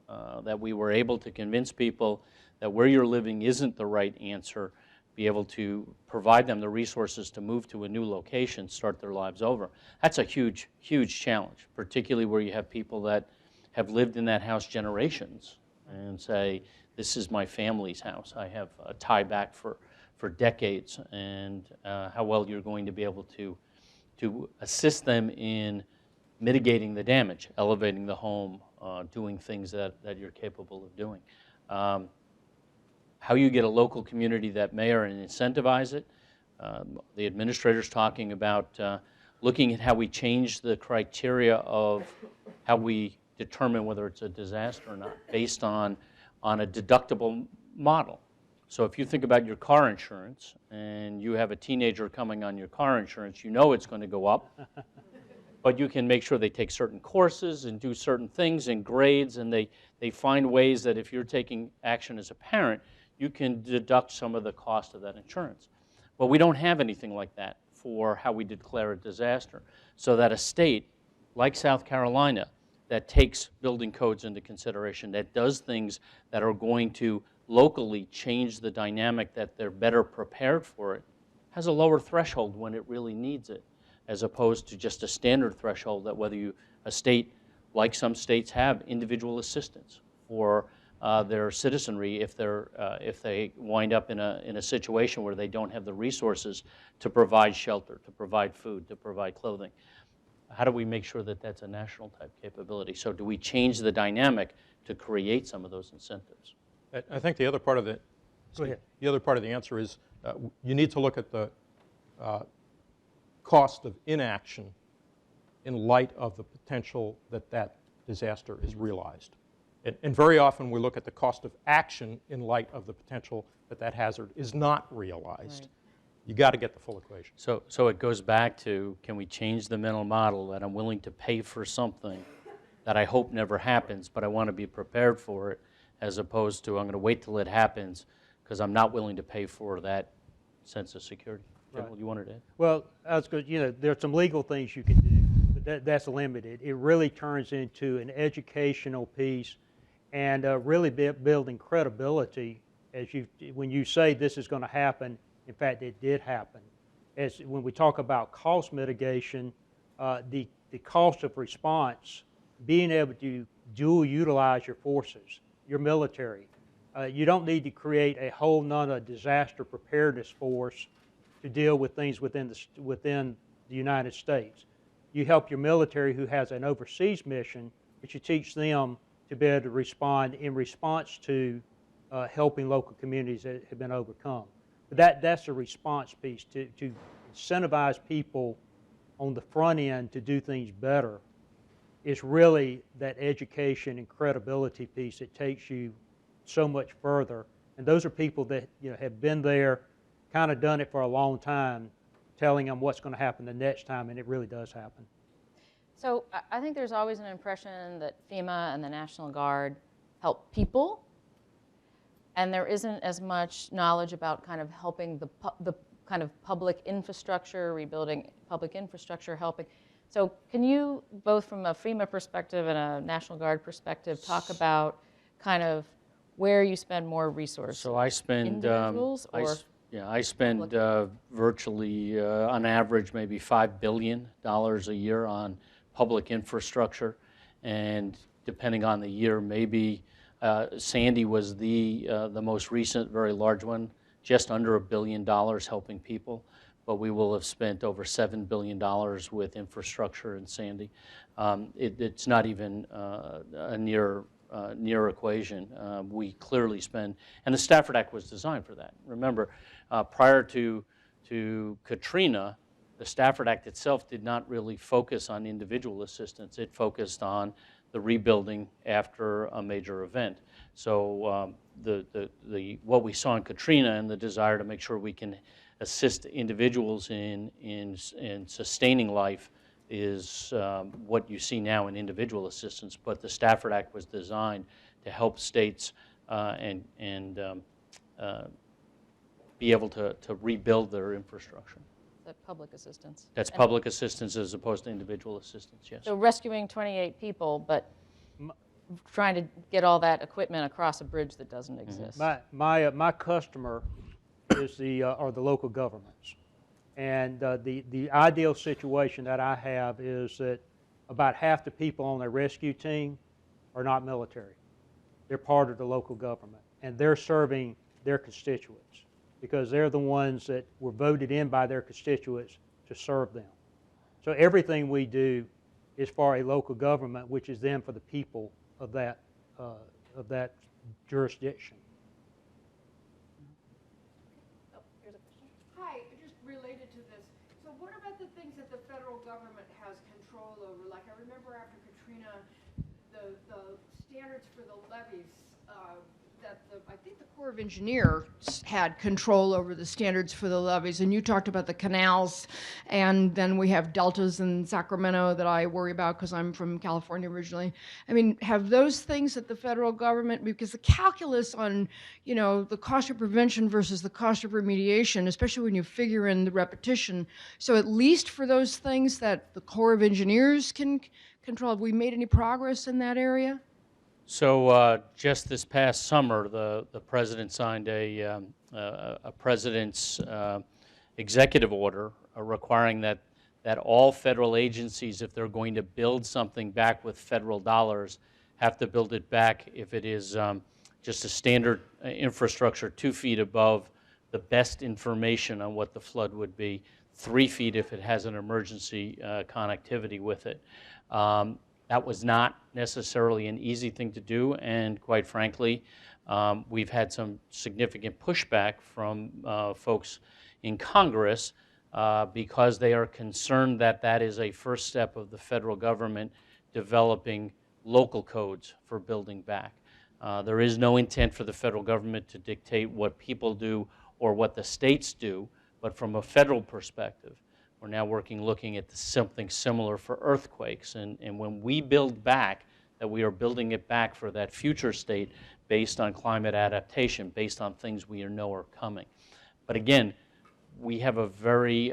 Speaker 2: that we were able to convince people that where you're living isn't the right answer, be able to provide them the resources to move to a new location, start their lives over. That's a huge, huge challenge, particularly where you have people that have lived in that house generations and say, this is my family's house. I have a tie back for decades, and how well you're going to be able to assist them in mitigating the damage, elevating the home, doing things that you're capable of doing. How you get a local community that mayor and incentivize it. The administrator's talking about looking at how we change the criteria of how we determine whether it's a disaster or not, based on a deductible model. So if you think about your car insurance and you have a teenager coming on your car insurance, you know it's going to go up, but you can make sure they take certain courses and do certain things and grades, and they find ways that if you're taking action as a parent, you can deduct some of the cost of that insurance. But we don't have anything like that for how we declare a disaster. So that a state like South Carolina that takes building codes into consideration, that does things that are going to locally change the dynamic, that they're better prepared for it, has a lower threshold when it really needs it, as opposed to just a standard threshold that whether a state, like some states have, individual assistance for their citizenry if they wind up in a situation where they don't have the resources to provide shelter, to provide food, to provide clothing. How do we make sure that that's a national type capability? So do we change the dynamic to create some of those incentives?
Speaker 3: I think the other part of the
Speaker 4: Go ahead.
Speaker 3: The other part of the answer is you need to look at the cost of inaction in light of the potential that that disaster is realized. And very often we look at the cost of action in light of the potential that that hazard is not realized.
Speaker 1: Right.
Speaker 3: You got to get the full equation.
Speaker 2: So it goes back to, can we change the mental model that I'm willing to pay for something that I hope never happens, but I want to be prepared for it, as opposed to I'm going to wait till it happens because I'm not willing to pay for that sense of security. General, you wanted to add?
Speaker 4: Well, I was good. You know, there are some legal things you can do, but that's limited. It really turns into an educational piece and really building credibility when you say this is going to happen. In fact, it did happen. When we talk about cost mitigation, the cost of response, being able to dual utilize your forces, your military. You don't need to create a whole nother disaster preparedness force to deal with things within the United States. You help your military who has an overseas mission, but you teach them to be able to respond in response to helping local communities that have been overcome. But that's a response piece, to incentivize people on the front end to do things better. Is really that education and credibility piece that takes you so much further. And those are people that have been there, kind of done it for a long time, telling them what's going to happen the next time, and it really does happen.
Speaker 1: So I think there's always an impression that FEMA and the National Guard help people, and there isn't as much knowledge about kind of helping the kind of public infrastructure, rebuilding public infrastructure, helping. So can you, both from a FEMA perspective and a National Guard perspective, talk about kind of where you spend more resources?
Speaker 2: So I spend
Speaker 1: individuals or
Speaker 2: I spend virtually on average maybe $5 billion a year on public infrastructure, and depending on the year, maybe Sandy was the most recent very large one, just under $1 billion helping people. But we will have spent over $7 billion with infrastructure in Sandy. It's not even a near equation. We clearly spend, and the Stafford Act was designed for that. Remember, prior to Katrina, the Stafford Act itself did not really focus on individual assistance. It focused on the rebuilding after a major event. So what we saw in Katrina and the desire to make sure we can assist individuals in sustaining life is what you see now in individual assistance. But the Stafford Act was designed to help states and be able to rebuild their infrastructure.
Speaker 1: the public assistance?
Speaker 2: That's
Speaker 1: And
Speaker 2: public assistance as opposed to individual assistance, yes.
Speaker 1: So rescuing 28 people, but trying to get all that equipment across a bridge that doesn't exist.
Speaker 4: My customer are the local governments. And the ideal situation that I have is that about half the people on their rescue team are not military. They're part of the local government, and they're serving their constituents because they're the ones that were voted in by their constituents to serve them. So everything we do is for a local government, which is then for the people of that jurisdiction.
Speaker 6: Hi, just related to this. So what about the things that the federal government has control over? Like I remember after Katrina, the standards for the levees, I think the Corps of Engineers had control over the standards for the levees, and you talked about the canals, and then we have deltas in Sacramento that I worry about because I'm from California originally. I mean, have those things that the federal government, because the calculus on, the cost of prevention versus the cost of remediation, especially when you figure in the repetition, so at least for those things that the Corps of Engineers can control, have we made any progress in that area?
Speaker 2: So just this past summer, the president signed a president's executive order requiring that all federal agencies, if they're going to build something back with federal dollars, have to build it back if it is just a standard infrastructure 2 feet above the best information on what the flood would be, 3 feet if it has an emergency connectivity with it. That was not necessarily an easy thing to do, and quite frankly, we've had some significant pushback from folks in Congress because they are concerned that that is a first step of the federal government developing local codes for building back. There is no intent for the federal government to dictate what people do or what the states do, but from a federal perspective, we're now looking at something similar for earthquakes. And when we build back, that we are building it back for that future state based on climate adaptation, based on things we know are coming. But again, we have a very,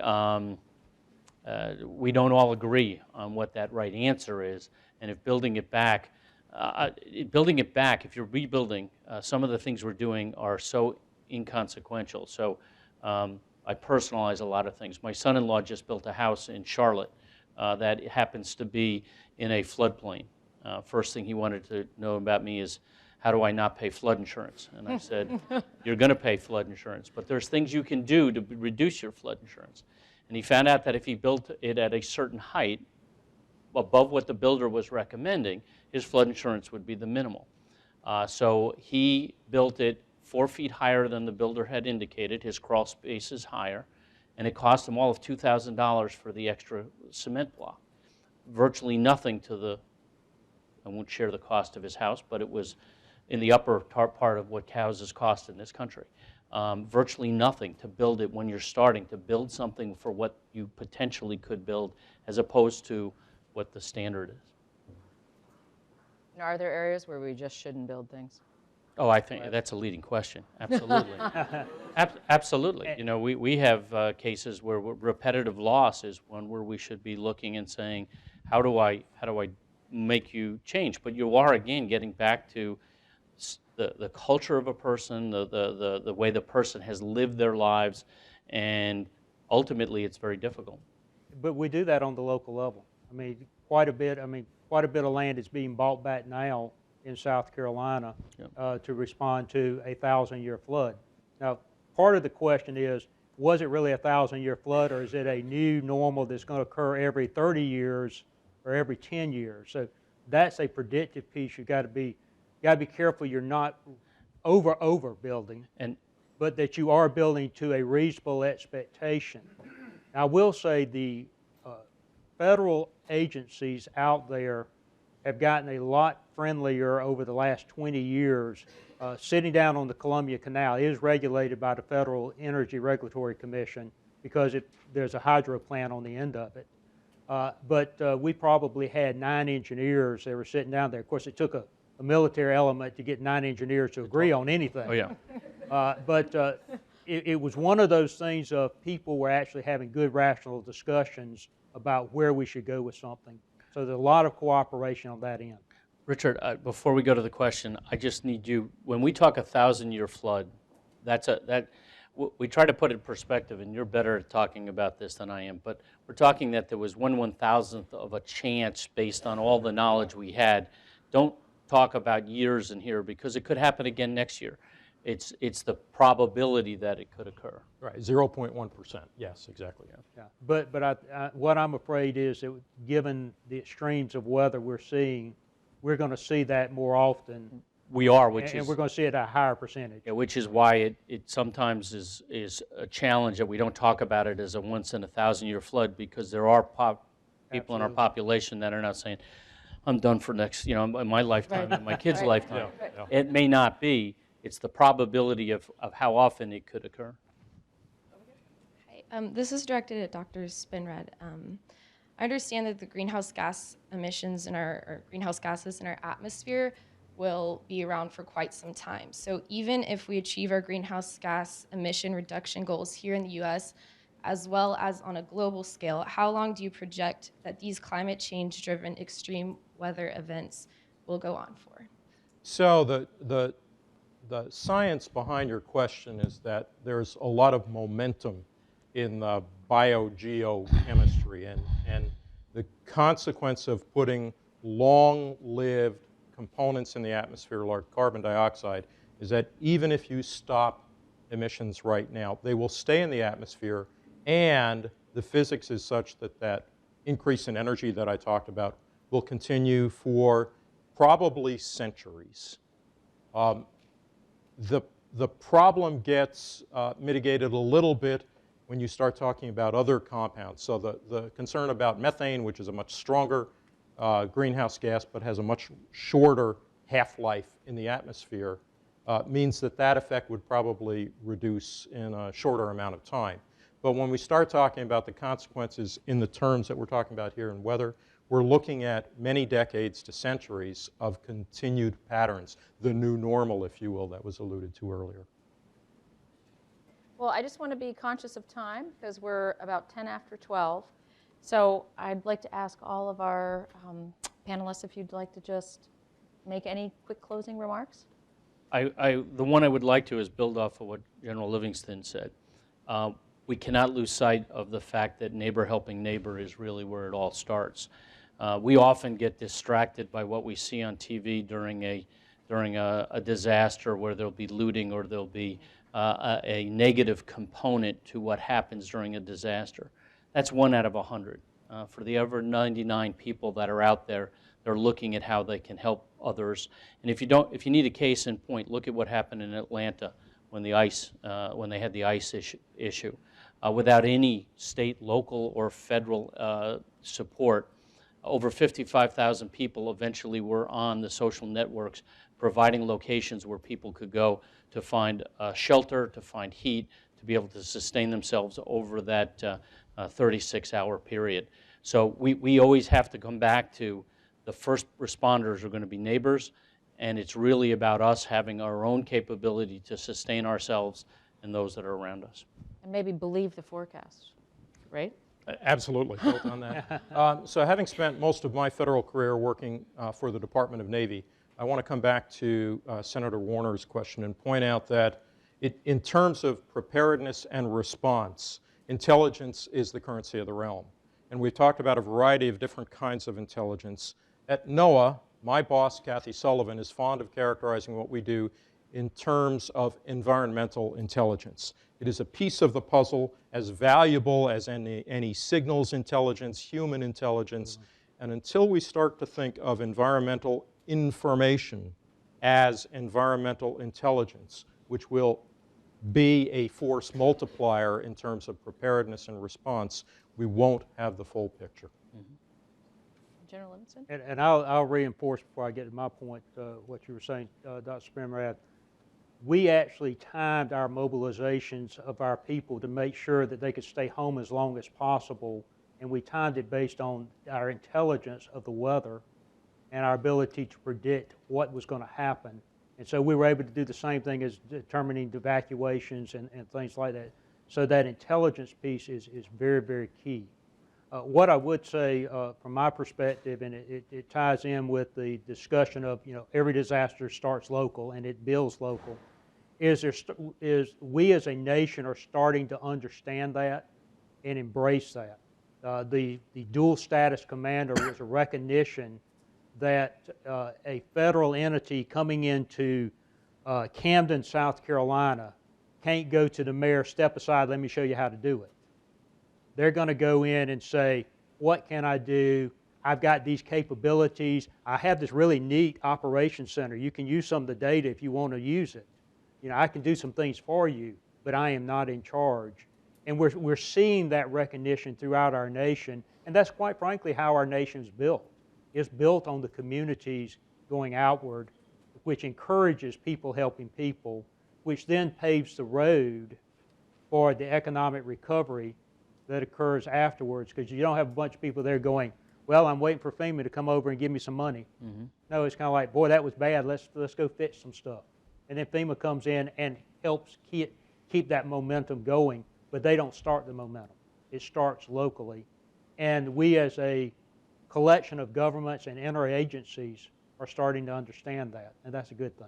Speaker 2: we don't all agree on what that right answer is. And if building it back, if you're rebuilding, some of the things we're doing are so inconsequential. So I personalize a lot of things. My son-in-law just built a house in Charlotte that happens to be in a floodplain. First thing he wanted to know about me is, how do I not pay flood insurance? And I said, you're going to pay flood insurance, but there's things you can do to reduce your flood insurance. And he found out that if he built it at a certain height, above what the builder was recommending, his flood insurance would be the minimal. So he built it 4 feet higher than the builder had indicated. His crawl space is higher, and it cost him all of $2,000 for the extra cement block. Virtually nothing to the, I won't share the cost of his house, but it was in the upper part of what houses cost in this country. Virtually nothing to build it when you're starting to build something for what you potentially could build, as opposed to what the standard is.
Speaker 1: And are there areas where we just shouldn't build things?
Speaker 2: Oh, I think that's a leading question. Absolutely. Absolutely. You know, we have cases where repetitive loss is one where we should be looking and saying, how do I make you change? But you are, again, getting back to the culture of a person, the way the person has lived their lives, and ultimately it's very difficult.
Speaker 4: But we do that on the local level. I mean, quite a bit of land is being bought back now in South Carolina to respond to a 1,000-year flood. Now, part of the question is, was it really a 1,000-year flood, or is it a new normal that's going to occur every 30 years or every 10 years? So that's a predictive piece. You've got to be careful you're not overbuilding, but that you are building to a reasonable expectation. Now, I will say the federal agencies out there have gotten a lot friendlier over the last 20 years. Sitting down on the Columbia Canal is regulated by the Federal Energy Regulatory Commission because there's a hydro plant on the end of it. But we probably had 9 engineers that were sitting down there. Of course, it took a military element to get 9 engineers to agree on anything.
Speaker 2: Oh, yeah.
Speaker 4: But it was one of those things of people were actually having good rational discussions about where we should go with something. So there's a lot of cooperation on that end.
Speaker 2: Richard, before we go to the question, I just need you, when we talk 1,000-year flood, we try to put it in perspective, and you're better at talking about this than I am, but we're talking that there was 1/1000th of a chance based on all the knowledge we had. Don't talk about years in here, because it could happen again next year. It's the probability that it could occur.
Speaker 3: Right, 0.1%. Yes, exactly.
Speaker 4: Yeah. But what I'm afraid is that given the extremes of weather we're seeing, we're going to see that more often.
Speaker 2: We are,
Speaker 4: and we're going to see it at a higher percentage.
Speaker 2: Yeah, which is why it sometimes is a challenge that we don't talk about it as a once in 1,000-year flood, because there are people in our population that are not saying, I'm done for next, in my lifetime, in my kid's lifetime.
Speaker 3: Yeah.
Speaker 2: It may not be. It's the probability of how often it could occur.
Speaker 7: Hi, this is directed at Dr. Spinrad. I understand that the greenhouse gas emissions in our greenhouse gases in our atmosphere will be around for quite some time. So even if we achieve our greenhouse gas emission reduction goals here in the U.S., as well as on a global scale, how long do you project that these climate change-driven extreme weather events will go on for?
Speaker 3: So the science behind your question is that there's a lot of momentum in the biogeochemistry, and the consequence of putting long-lived components in the atmosphere, like carbon dioxide, is that even if you stop emissions right now, they will stay in the atmosphere, and the physics is such that that increase in energy that I talked about will continue for probably centuries. The problem gets mitigated a little bit when you start talking about other compounds. So the concern about methane, which is a much stronger greenhouse gas but has a much shorter half-life in the atmosphere, means that that effect would probably reduce in a shorter amount of time. But when we start talking about the consequences in the terms that we're talking about here in weather, we're looking at many decades to centuries of continued patterns, the new normal, if you will, that was alluded to earlier.
Speaker 1: Well, I just want to be conscious of time because we're about 10 after 12. So I'd like to ask all of our panelists if you'd like to just make any quick closing remarks.
Speaker 2: The one I would like to is build off of what General Livingston said. We cannot lose sight of the fact that neighbor helping neighbor is really where it all starts. We often get distracted by what we see on TV during a disaster where there'll be looting or there'll be a negative component to what happens during a disaster. That's 1 out of 100. For the other 99 people that are out there, they're looking at how they can help others. And if you need a case in point, look at what happened in Atlanta when they had the ice issue. Without any state, local, or federal support, over 55,000 people eventually were on the social networks providing locations where people could go to find shelter, to find heat, to be able to sustain themselves over that 36-hour period. So we always have to come back to the first responders are going to be neighbors, and it's really about us having our own capability to sustain ourselves and those that are around us.
Speaker 1: And maybe believe the forecast, right?
Speaker 3: Absolutely, built on that. So having spent most of my federal career working for the Department of Navy, I want to come back to Senator Warner's question and point out that in terms of preparedness and response, intelligence is the currency of the realm. And we've talked about a variety of different kinds of intelligence. At NOAA, my boss, Kathy Sullivan, is fond of characterizing what we do in terms of environmental intelligence. It is a piece of the puzzle as valuable as any signals intelligence, human intelligence. And until we start to think of environmental information as environmental intelligence, which will be a force multiplier in terms of preparedness and response, we won't have the full picture.
Speaker 1: General Livingston?
Speaker 4: And I'll reinforce before I get to my point what you were saying, Dr. Spinrad. We actually timed our mobilizations of our people to make sure that they could stay home as long as possible, and we timed it based on our intelligence of the weather and our ability to predict what was going to happen. And so we were able to do the same thing as determining evacuations and things like that. So that intelligence piece is very, very key. What I would say from my perspective, and it ties in with the discussion of, every disaster starts local and it builds local, is we as a nation are starting to understand that and embrace that. The dual status commander was a recognition that a federal entity coming into Camden, South Carolina, can't go to the mayor, step aside, let me show you how to do it. They're going to go in and say, what can I do? I've got these capabilities. I have this really neat operations center. You can use some of the data if you want to use it. I can do some things for you, but I am not in charge. And we're seeing that recognition throughout our nation, and that's quite frankly how our nation's built. It's built on the communities going outward, which encourages people helping people, which then paves the road for the economic recovery that occurs afterwards, because you don't have a bunch of people there going, well, I'm waiting for FEMA to come over and give me some money. Mm-hmm. No, it's kind of like, boy, that was bad. Let's go fix some stuff. And then FEMA comes in and helps keep that momentum going, but they don't start the momentum. It starts locally. And we as a collection of governments and interagencies are starting to understand that, and that's a good thing.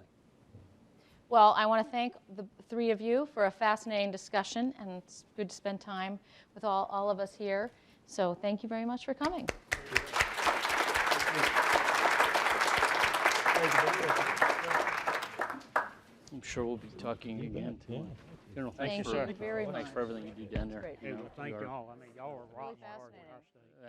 Speaker 1: Well, I want to thank the three of you for a fascinating discussion, and it's good to spend time with all of us here. So thank you very much for coming.
Speaker 2: I'm sure we'll be talking again, too. General,
Speaker 1: Thank
Speaker 2: thanks
Speaker 1: you very much.
Speaker 2: for everything you do down there.
Speaker 1: Great.
Speaker 2: You know,
Speaker 4: Thank
Speaker 2: you are-
Speaker 4: you all. I mean, y'all are rocking hard with
Speaker 1: fascinating.
Speaker 4: our state.